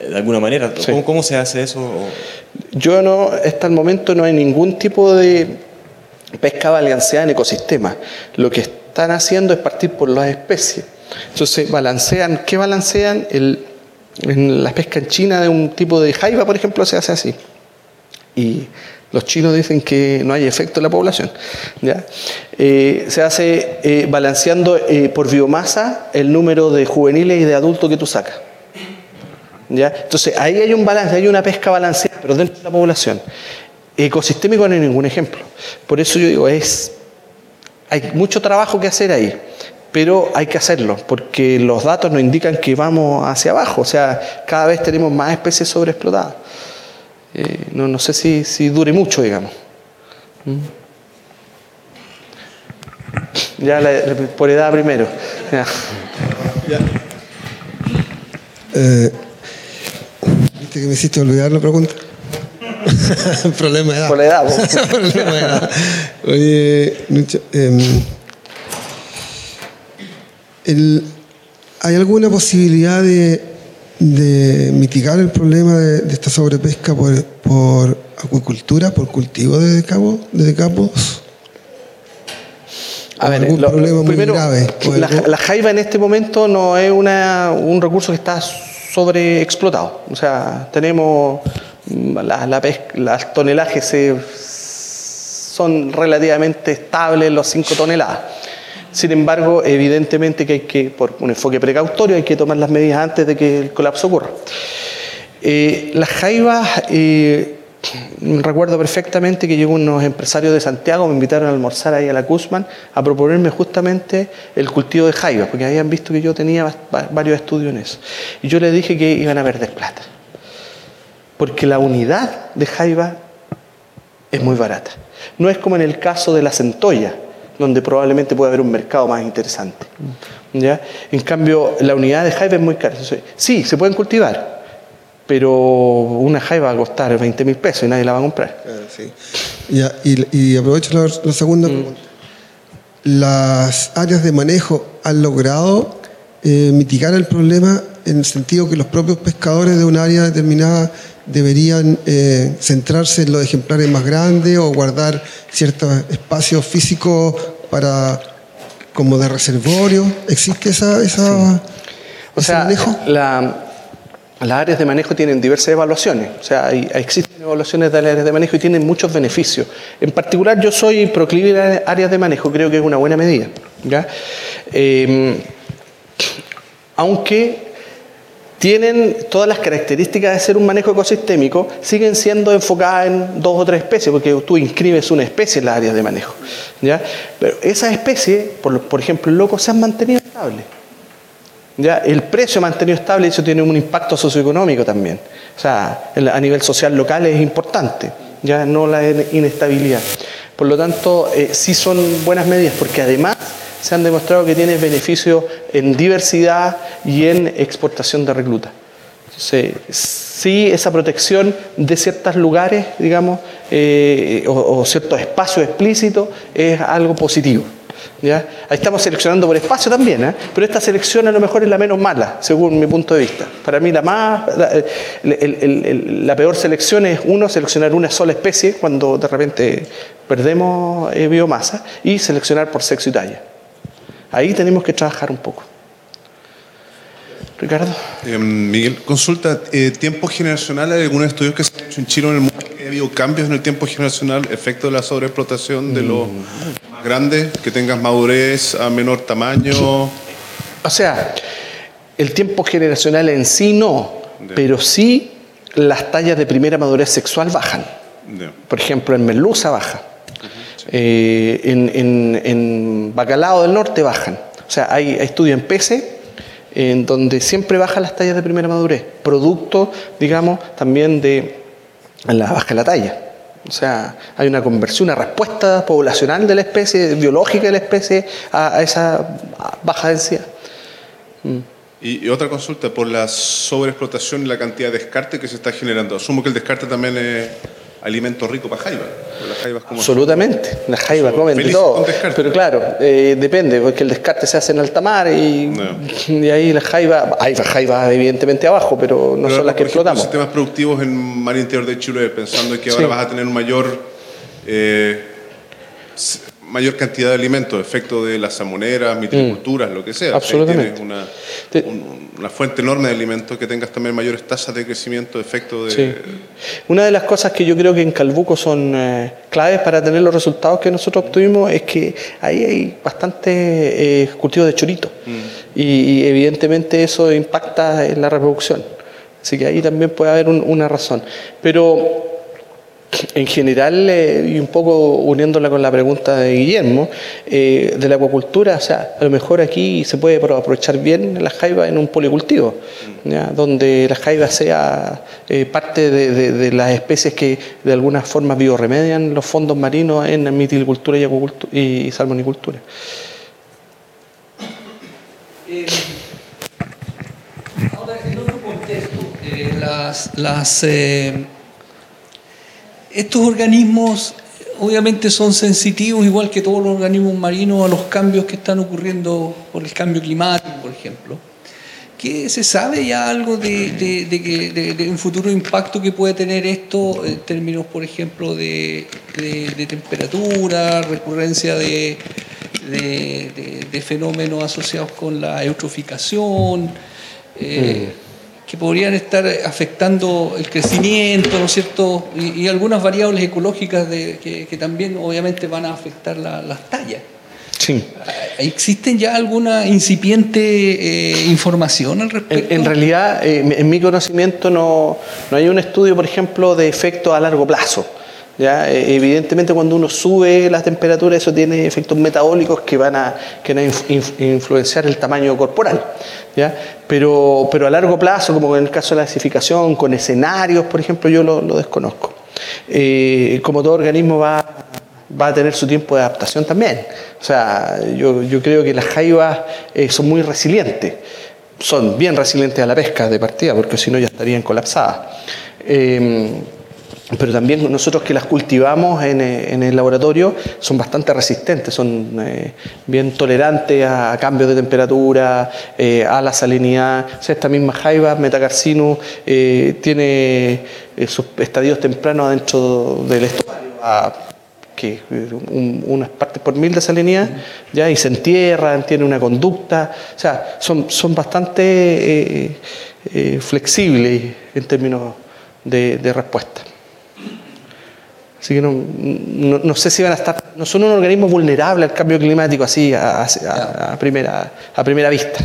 de alguna manera. Sí. ¿Cómo se hace eso? Hasta el momento no hay ningún tipo de pesca balanceada en ecosistemas. Lo que están haciendo es partir por las especies. Entonces balancean, ¿qué balancean? En la pesca en China de un tipo de jaiba, por ejemplo, se hace así. Y los chinos dicen que no hay efecto en la población. ¿Ya? Se hace balanceando por biomasa el número de juveniles y de adultos que tú sacas. ¿Ya? Entonces ahí hay un balance, hay una pesca balanceada, pero dentro de la población. Ecosistémico no hay ningún ejemplo. Por eso yo digo, hay mucho trabajo que hacer ahí, pero hay que hacerlo, porque los datos nos indican que vamos hacia abajo, o sea, cada vez tenemos más especies sobreexplotadas. No sé si dure mucho, digamos. Ya por edad primero. Ya. ¿Viste que me hiciste olvidar la pregunta? Problema de edad. Por la edad, vos. Problema de edad. Oye, Lucho, ¿hay alguna posibilidad de mitigar el problema de esta sobrepesca por acuicultura, por cultivo de capos? A ver, ¿Algún problema primero, muy grave? La jaiba en este momento no es un recurso que está sobreexplotado. O sea, tenemos las tonelajes son relativamente estables, los 5 toneladas. Sin embargo, evidentemente que hay que, por un enfoque precautorio, hay que tomar las medidas antes de que el colapso ocurra. Las jaivas, recuerdo perfectamente que llegó unos empresarios de Santiago, me invitaron a almorzar ahí a la Guzmán a proponerme justamente el cultivo de jaivas, porque habían visto que yo tenía varios estudios en eso. Y yo les dije que iban a perder plata, porque la unidad de jaiva es muy barata. No es como en el caso de la centolla, donde probablemente puede haber un mercado más interesante. ¿Ya? En cambio, la unidad de jaiba es muy cara. Entonces, sí, se pueden cultivar, pero una jaiba va a costar 20.000 pesos y nadie la va a comprar. Sí. Ya, y aprovecho la segunda pregunta. ¿Las áreas de manejo han logrado mitigar el problema en el sentido que los propios pescadores de un área determinada deberían centrarse en los ejemplares más grandes o guardar ciertos espacios físicos como de reservorio? ¿Existe Sí. O ese sea, manejo? las áreas de manejo tienen diversas evaluaciones. O sea, existen evaluaciones de áreas de manejo y tienen muchos beneficios. En particular, yo soy proclive a áreas de manejo, creo que es una buena medida. ¿Ya? Aunque tienen todas las características de ser un manejo ecosistémico, siguen siendo enfocadas en 2 o 3 especies, porque tú inscribes una especie en las áreas de manejo. ¿Ya? Pero esas especies, por ejemplo, el loco, se han mantenido estables. ¿Ya? El precio mantenido estable, eso tiene un impacto socioeconómico también. O sea, a nivel social local es importante, ya no la inestabilidad. Por lo tanto, sí son buenas medidas, porque además se han demostrado que tiene beneficios en diversidad y en exportación de recluta. Entonces, sí, esa protección de ciertos lugares, digamos, o ciertos espacios explícitos es algo positivo. ¿ya? Ahí estamos seleccionando por espacio también, ¿eh? Pero esta selección a lo mejor es la menos mala, según mi punto de vista. Para mí la peor selección es seleccionar una sola especie cuando de repente perdemos biomasa, y seleccionar por sexo y talla. Ahí tenemos que trabajar un poco. Ricardo. Miguel, consulta, tiempo generacional, ¿hay algunos estudios que se han hecho en Chile o en el mundo que ha habido cambios en el tiempo generacional, efecto de la sobreexplotación de los más grandes, que tengas madurez a menor tamaño? O sea, el tiempo generacional en sí no, pero sí las tallas de primera madurez sexual bajan. Por ejemplo, en merluza baja. En bacalao del norte bajan. O sea, hay estudios en peces en donde siempre bajan las tallas de primera madurez, producto, digamos, también de la baja de la talla. O sea, hay una conversión, una respuesta poblacional de la especie, biológica de la especie, a esa baja densidad. Y otra consulta, por la sobreexplotación y la cantidad de descarte que se está generando. Asumo que el descarte también es alimento rico para jaivas. Absolutamente, las jaivas comen de todo. Pero claro, depende, porque el descarte se hace en alta mar y ahí las jaivas, hay jaivas evidentemente abajo, pero no son las que explotamos. Sistemas productivos en mar interior de Chile, pensando que ahora vas a tener un mayor cantidad de alimentos, efecto de las salmoneras, mitiliculturas, lo que sea. Absolutamente. Tienes una fuente enorme de alimentos, que tengas también mayores tasas de crecimiento, efecto de... Sí. Una de las cosas que yo creo que en Calbuco son claves para tener los resultados que nosotros obtuvimos es que ahí hay bastante cultivo de chorito. Y evidentemente eso impacta en la reproducción. Así que ahí también puede haber una razón. Pero en general, y un poco uniéndola con la pregunta de Guillermo, de la acuacultura, o sea, a lo mejor aquí se puede aprovechar bien la jaiba en un policultivo, ¿ya? Donde la jaiba sea parte de las especies que de alguna forma biorremedian los fondos marinos en mitilicultura y acuacultura y salmonicultura. Ahora, en otro contexto, estos organismos obviamente son sensitivos, igual que todos los organismos marinos, a los cambios que están ocurriendo por el cambio climático, por ejemplo. ¿Qué se sabe ya algo de un futuro impacto que puede tener esto en términos, por ejemplo, de temperatura, recurrencia de fenómenos asociados con la eutroficación? Que podrían estar afectando el crecimiento, ¿no es cierto? Y algunas variables ecológicas que también obviamente van a afectar las tallas. Sí. ¿Existen ya alguna incipiente información al respecto? En realidad, en mi conocimiento no hay un estudio, por ejemplo, de efectos a largo plazo. ¿Ya? Evidentemente, cuando uno sube las temperaturas, eso tiene efectos metabólicos que van a influenciar el tamaño corporal, ¿ya? Pero a largo plazo, como en el caso de la acidificación, con escenarios, por ejemplo, yo lo desconozco. Como todo organismo va a tener su tiempo de adaptación también. O sea, yo creo que las jaivas son muy resilientes. Son bien resilientes a la pesca de partida, porque si no ya estarían colapsadas. Pero también nosotros que las cultivamos en el laboratorio son bastante resistentes, son bien tolerantes a cambios de temperatura, a la salinidad. O sea, esta misma jaiva, Metacarcinus, tiene sus estadios tempranos adentro del estuario, unas partes por 1000 de salinidad, ¿ya? Y se entierran, tienen una conducta. O sea, son bastante flexibles en términos de respuesta. Así que no sé si van a estar... No son un organismo vulnerable al cambio climático así a primera vista.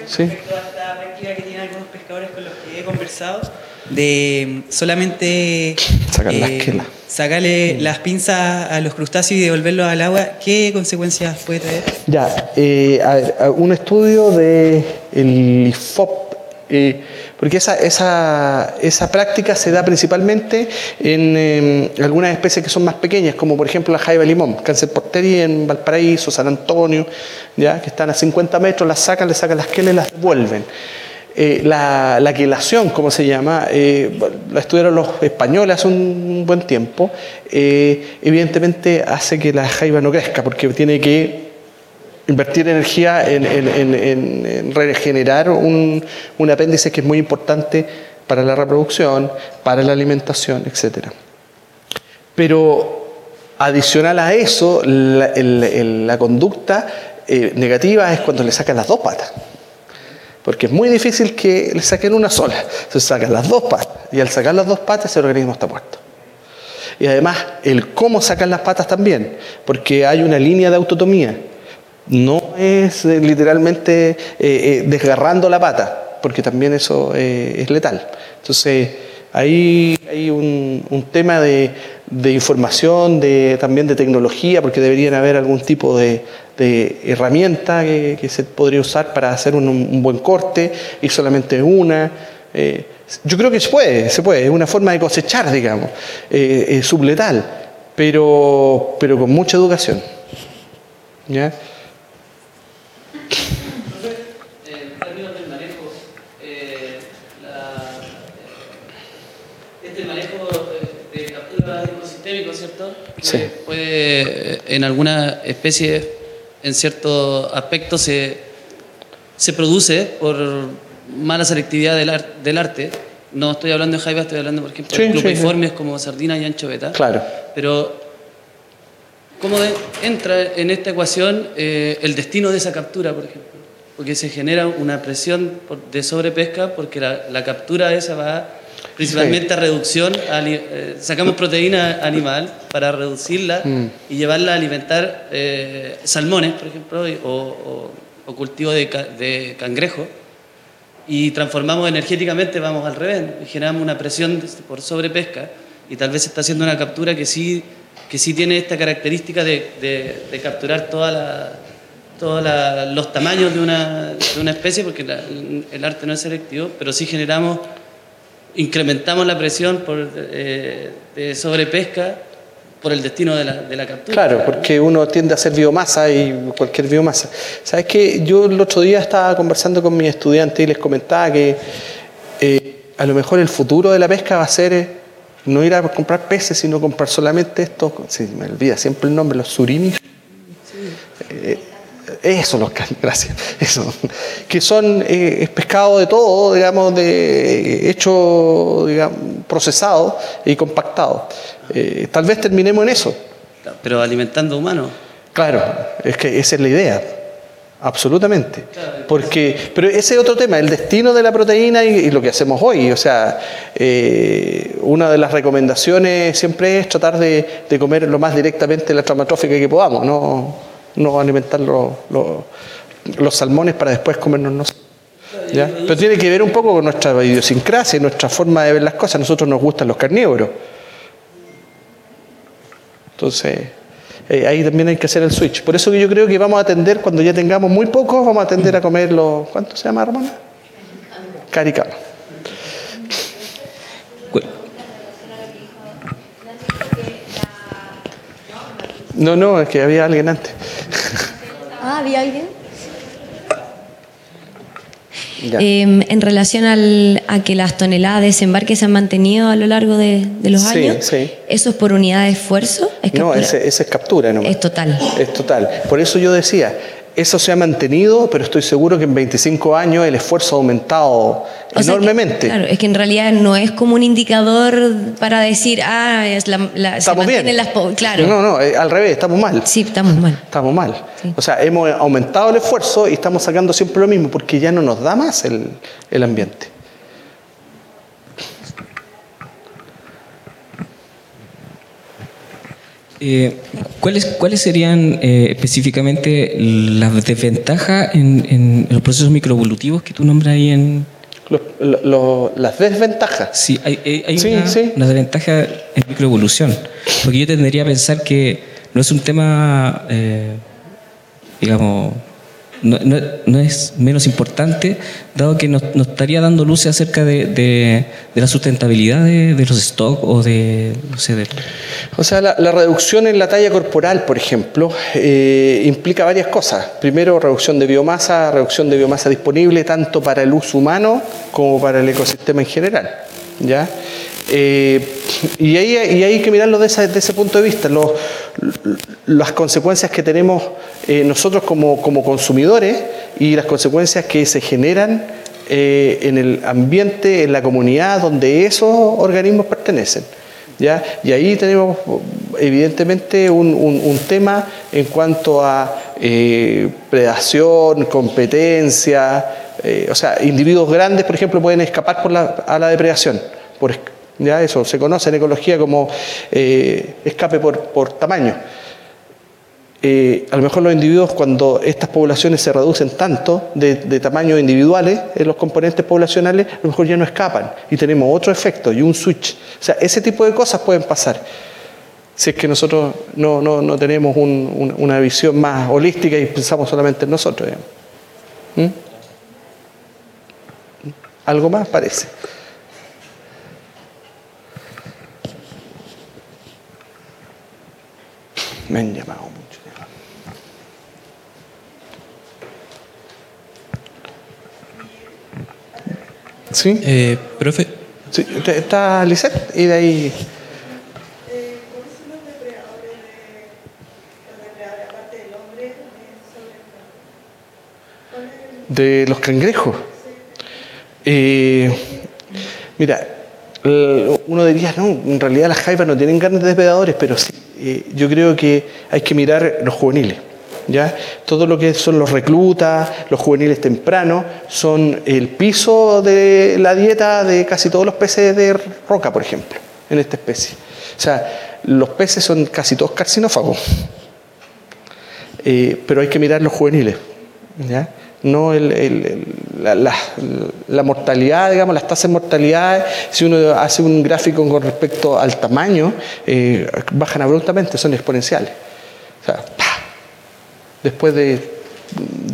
¿Sí? Respecto a esta práctica que tienen algunos pescadores con los que he conversado, de solamente sacarle las pinzas a los crustáceos y devolverlos al agua, ¿qué consecuencias puede traer? Ya, a ver, un estudio del IFOP, porque esa práctica se da principalmente en algunas especies que son más pequeñas, como por ejemplo la jaiba limón, Cáncer porteri en Valparaíso, San Antonio, ¿ya? Que están a 50 metros, las sacan, le sacan las queles y las devuelven. la quelación, como se llama, la estudiaron los españoles hace un buen tiempo, evidentemente hace que la jaiba no crezca, porque tiene que invertir energía en regenerar un apéndice que es muy importante para la reproducción, para la alimentación, etc. Pero adicional a eso, la conducta negativa es cuando le sacan las dos patas. Porque es muy difícil que le saquen una sola. Se sacan las dos patas. Y al sacar las dos patas, el organismo está muerto. Y además, el cómo sacan las patas también. Porque hay una línea de autotomía. No es literalmente desgarrando la pata. Porque también eso es letal. Entonces, ahí hay un tema de información, también de tecnología, porque deberían haber algún tipo de herramienta que se podría usar para hacer un buen corte y solamente una. Yo creo que se puede, es una forma de cosechar, digamos, subletal, pero con mucha educación. ¿Ya? En términos del manejo, este manejo de captura ecosistémico, ¿cierto? Que Sí. puede, en alguna especie, en ciertos aspectos, se produce por mala selectividad del arte. No estoy hablando de jaiba, estoy hablando, por ejemplo, de clupiformes como sardina y anchoveta. Claro. Pero, ¿cómo entra en esta ecuación el destino de esa captura, por ejemplo? Porque se genera una presión de sobrepesca, porque la captura esa va principalmente a reducción, sacamos proteína animal para reducirla y llevarla a alimentar salmones, por ejemplo, o cultivo de cangrejo, y transformamos energéticamente, vamos al revés, y generamos una presión por sobrepesca, y tal vez se está haciendo una captura que sí tiene esta característica de capturar todos los tamaños de una especie, porque el arte no es selectivo, pero sí incrementamos la presión de sobrepesca por el destino de la captura. Claro, porque uno tiende a hacer biomasa y cualquier biomasa. ¿Sabes qué? Yo el otro día estaba conversando con mis estudiantes y les comentaba que a lo mejor el futuro de la pesca va a ser no ir a comprar peces, sino comprar solamente estos, me olvida siempre el nombre, los surimi. Gracias. Eso, que son pescado de todo, digamos, hecho, digamos, procesado y compactado. Tal vez terminemos en eso. Pero alimentando humanos. Claro, es que esa es la idea. Absolutamente. Pero ese es otro tema, el destino de la proteína y lo que hacemos hoy. O sea, una de las recomendaciones siempre es tratar de comer lo más directamente la traumatrófica que podamos, no alimentar los salmones para después comernos nosotros. ¿Ya? Pero tiene que ver un poco con nuestra idiosincrasia y nuestra forma de ver las cosas. A nosotros nos gustan los carnívoros. Entonces, ahí también hay que hacer el switch. Por eso que yo creo que vamos a tender, cuando ya tengamos muy pocos, vamos a tender a comer los... ¿Cuánto se llama, Ramona? Caricama. No, es que había alguien antes. ¿Había alguien? En relación a que las toneladas de desembarque se han mantenido a lo largo de los años, sí. ¿eso es por unidad de esfuerzo? No, ese es captura nomás. Es total. Es total. Por eso yo decía, eso se ha mantenido, pero estoy seguro que en 25 años el esfuerzo ha aumentado enormemente. Claro, es que en realidad no es como un indicador para decir, estamos bien. Claro. No, al revés, estamos mal. Sí, estamos mal. Estamos mal. Sí. O sea, hemos aumentado el esfuerzo y estamos sacando siempre lo mismo, porque ya no nos da más el ambiente. ¿Cuáles serían específicamente las desventajas en los procesos microevolutivos que tú nombras ahí en...? Las desventajas. Sí, hay una desventaja en microevolución. Porque yo tendería a pensar que no es un tema, digamos, no es menos importante, dado que nos estaría dando luces acerca de la sustentabilidad de los stocks o de, no sé, O sea, la reducción en la talla corporal, por ejemplo, implica varias cosas. Primero, reducción de biomasa disponible tanto para el uso humano como para el ecosistema en general, ¿ya? Y ahí hay que mirarlo desde ese punto de vista, las consecuencias que tenemos nosotros como consumidores y las consecuencias que se generan en el ambiente, en la comunidad donde esos organismos pertenecen, ¿ya? Y ahí tenemos evidentemente un tema en cuanto a predación, competencia, o sea, individuos grandes, por ejemplo, pueden escapar a la depredación, ya eso se conoce en ecología como escape por tamaño. A lo mejor los individuos, cuando estas poblaciones se reducen tanto de tamaños individuales en los componentes poblacionales, a lo mejor ya no escapan y tenemos otro efecto y un switch. O sea, ese tipo de cosas pueden pasar si es que nosotros no tenemos una visión más holística y pensamos solamente en nosotros, digamos. ¿Algo más? Parece. Me han llamado mucho. ¿Sí? Profe. Sí, está Lisette y de ahí. De los cangrejos. Mira, uno diría, no, en realidad las jaivas no tienen grandes depredadores, pero sí, yo creo que hay que mirar los juveniles, ¿ya? Todo lo que son los reclutas, los juveniles tempranos, son el piso de la dieta de casi todos los peces de roca, por ejemplo, en esta especie. O sea, los peces son casi todos carcinófagos, pero hay que mirar los juveniles, ¿ya? No la mortalidad, digamos, las tasas de mortalidad, si uno hace un gráfico con respecto al tamaño, bajan abruptamente, son exponenciales. O sea, después de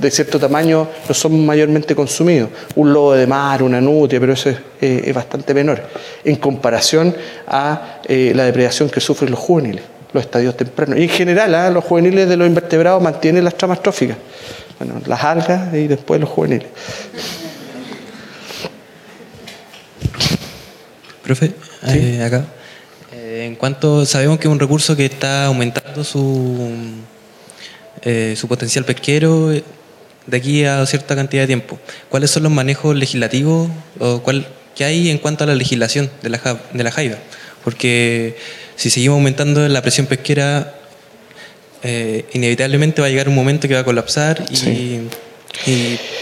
cierto tamaño no son mayormente consumidos. Un lobo de mar, una nutria, pero eso es bastante menor en comparación a la depredación que sufren los juveniles, los estadios tempranos. Y en general, los juveniles de los invertebrados mantienen las tramas tróficas. Bueno, las algas y después los juveniles. Profe, ¿sí? Acá. En cuanto sabemos que es un recurso que está aumentando su potencial pesquero de aquí a cierta cantidad de tiempo, ¿cuáles son los manejos legislativos o qué hay en cuanto a la legislación de la jaiba? Porque si seguimos aumentando la presión pesquera, inevitablemente va a llegar un momento que va a colapsar y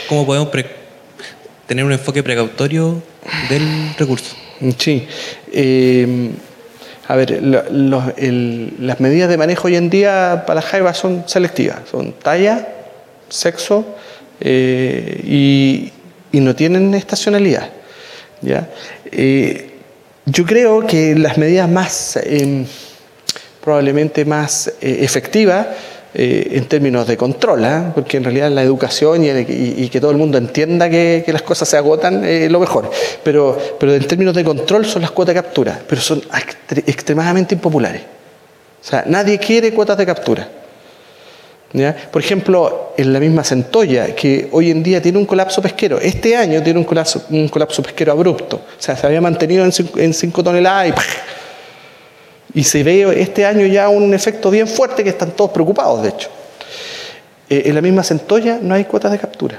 cómo podemos tener un enfoque precautorio del recurso. Sí. A ver, las medidas de manejo hoy en día para las jaivas son selectivas, son talla, sexo y no tienen estacionalidad, ¿ya? Yo creo que las medidas más probablemente más efectiva en términos de control, porque en realidad la educación y que todo el mundo entienda que las cosas se agotan es lo mejor, pero en términos de control son las cuotas de captura, pero son extremadamente impopulares. O sea, nadie quiere cuotas de captura, ¿ya? Por ejemplo, en la misma Centolla, que hoy en día tiene un colapso pesquero, este año tiene un colapso pesquero abrupto, o sea, se había mantenido en 5 toneladas y se ve este año ya un efecto bien fuerte que están todos preocupados, de hecho. En la misma Centolla no hay cuotas de captura.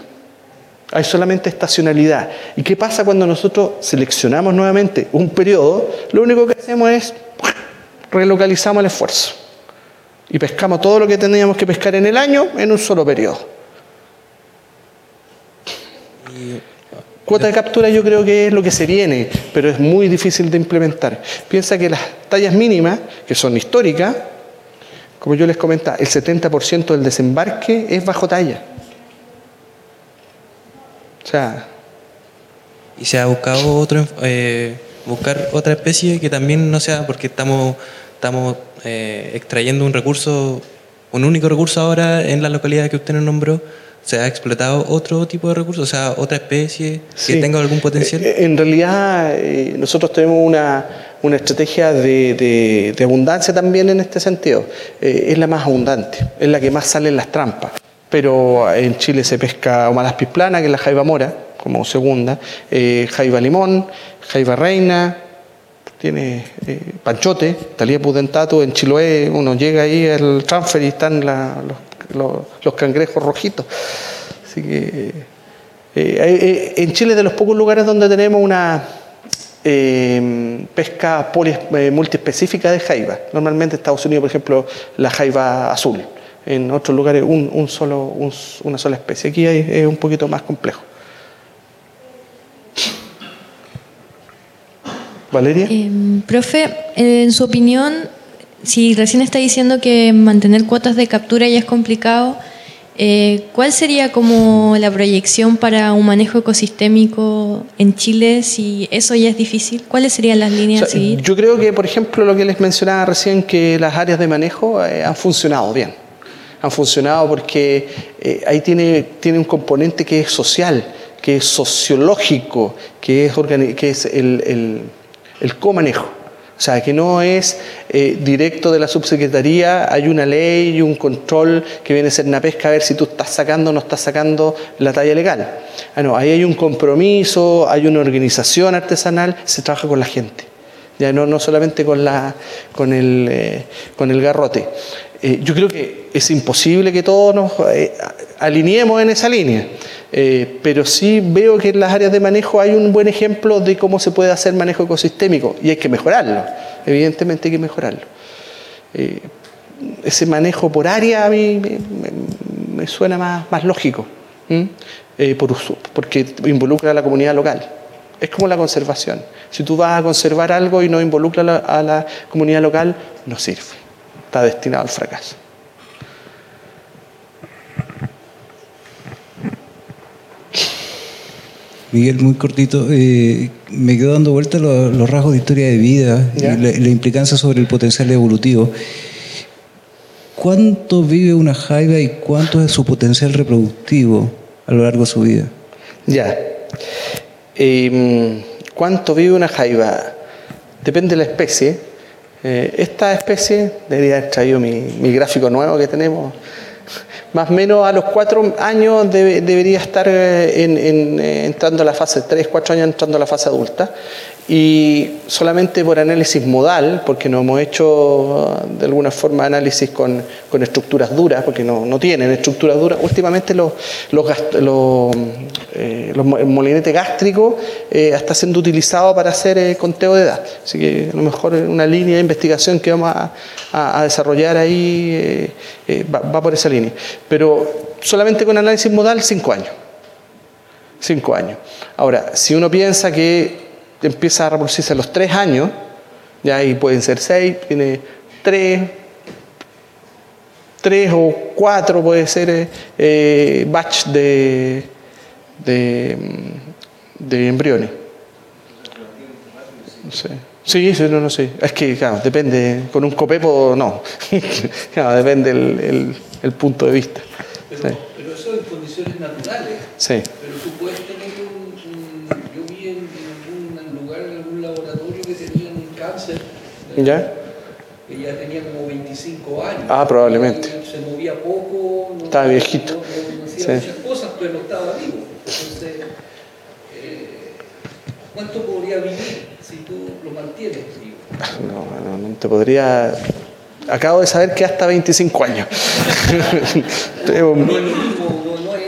Hay solamente estacionalidad. ¿Y qué pasa cuando nosotros seleccionamos nuevamente un periodo? Lo único que hacemos es relocalizamos el esfuerzo. Y pescamos todo lo que teníamos que pescar en el año en un solo periodo. Cuota de captura yo creo que es lo que se viene, pero es muy difícil de implementar. Piensa que las tallas mínimas, que son históricas, como yo les comentaba, el 70% del desembarque es bajo talla. O sea... ¿Y se ha buscado buscar otra especie que también no sea, porque estamos extrayendo un recurso, un único recurso ahora en la localidad que usted nos nombró, ¿Se ha explotado otro tipo de recursos? O sea, otra especie que tenga algún potencial. En realidad, nosotros tenemos una estrategia de abundancia también en este sentido. Es la más abundante, es la que más sale en las trampas. Pero en Chile se pesca Omalaspis plana, que es la jaiba mora, como segunda, jaiba limón, jaiba reina, tiene panchote, Thalia pudentatus. En Chiloé uno llega ahí al transfer y están los cangrejos rojitos. Así que en Chile es de los pocos lugares donde tenemos una pesca multiespecífica de jaiba. Normalmente en Estados Unidos, por ejemplo, la jaiba azul. En otros lugares una sola especie. Aquí es un poquito más complejo. Valeria. Profe, en su opinión, si recién está diciendo que mantener cuotas de captura ya es complicado, ¿cuál sería como la proyección para un manejo ecosistémico en Chile si eso ya es difícil? ¿Cuáles serían las líneas a seguir? Yo creo que, por ejemplo, lo que les mencionaba recién, que las áreas de manejo han funcionado bien. Han funcionado porque ahí tiene un componente que es social, que es sociológico, que es el comanejo. O sea, que no es directo de la subsecretaría, hay una ley y un control que viene a ser una pesca a ver si tú estás sacando o no estás sacando la talla legal. No, ahí hay un compromiso, hay una organización artesanal, se trabaja con la gente. Ya no solamente con el garrote. Yo creo que es imposible que todos nos alineemos en esa línea, pero sí veo que en las áreas de manejo hay un buen ejemplo de cómo se puede hacer manejo ecosistémico y hay que mejorarlo, evidentemente hay que mejorarlo. Ese manejo por área a mí me suena más lógico, porque involucra a la comunidad local. Es como la conservación. Si tú vas a conservar algo y no involucra a la comunidad local, no sirve. Está destinado al fracaso. Miguel, muy cortito, me quedo dando vuelta los rasgos de historia de vida y la implicancia sobre el potencial evolutivo. ¿Cuánto vive una jaiba y cuánto es su potencial reproductivo a lo largo de su vida? ¿Cuánto vive una jaiba? Depende de la especie. Esta especie, debería haber traído mi gráfico nuevo que tenemos, más o menos a los 4 años debería estar entrando a la fase, 3-4 años entrando a la fase adulta, y solamente por análisis modal, porque no hemos hecho de alguna forma análisis con estructuras duras, porque no tienen estructuras duras. Últimamente los molinetes gástricos está siendo utilizado para hacer conteo de edad, así que a lo mejor una línea de investigación que vamos a desarrollar ahí va por esa línea, pero solamente con análisis modal 5 años. 5 años. Ahora, si uno piensa que empieza a reproducirse a los 3 años, ya ahí pueden ser 6, tiene 3 o 4 puede ser batch de embriones. No sé. Sí, no sé. Es que, claro, depende, con un copepo no. Claro, depende el punto de vista. Pero eso en condiciones naturales. Sí. Pero tú puedes tener yo vi en algún lugar, en algún laboratorio que tenían un cáncer. ¿Ya? Que ya tenía como 25 años. Probablemente. Se movía poco. Estaba viejito. No hacía muchas cosas, pero estaba vivo. Entonces, ¿cuánto podría vivir si tú lo mantienes vivo? No te podría... Acabo de saber que hasta 25 años. No es lo mismo, no es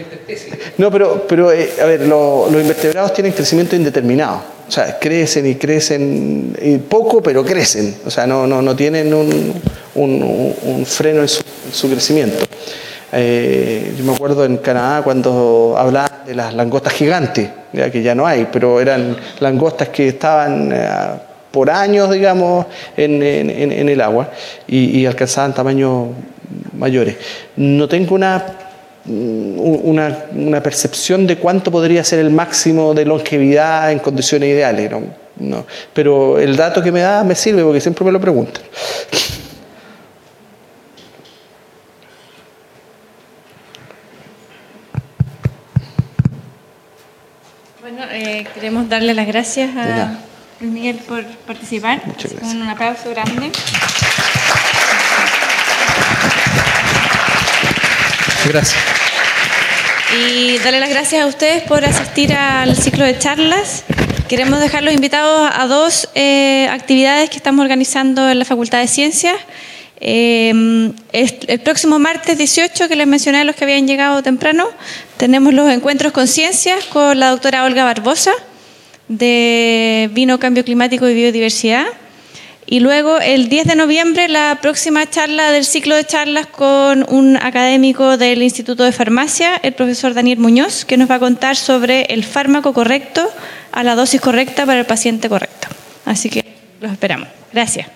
esta especie. No, pero a ver, los invertebrados tienen crecimiento indeterminado. O sea, crecen y poco, pero crecen. O sea, no tienen un freno en su crecimiento. Yo me acuerdo en Canadá cuando hablaban de las langostas gigantes, ya que ya no hay, pero eran langostas que estaban por años, digamos, en el agua y alcanzaban tamaños mayores. No tengo una percepción de cuánto podría ser el máximo de longevidad en condiciones ideales, no. Pero el dato que me da me sirve porque siempre me lo preguntan. Bueno, queremos darle las gracias a Luis Miguel por participar. Muchas gracias. Un aplauso grande. Gracias. Y darle las gracias a ustedes por asistir al ciclo de charlas. Queremos dejarlos invitados a 2 actividades que estamos organizando en la Facultad de Ciencias. El próximo martes 18, que les mencioné a los que habían llegado temprano, tenemos los encuentros con ciencias con la doctora Olga Barbosa de Vino, Cambio Climático y Biodiversidad. Y luego el 10 de noviembre la próxima charla del ciclo de charlas con un académico del Instituto de Farmacia, el profesor Daniel Muñoz, que nos va a contar sobre el fármaco correcto a la dosis correcta para el paciente correcto. Así que los esperamos. Gracias.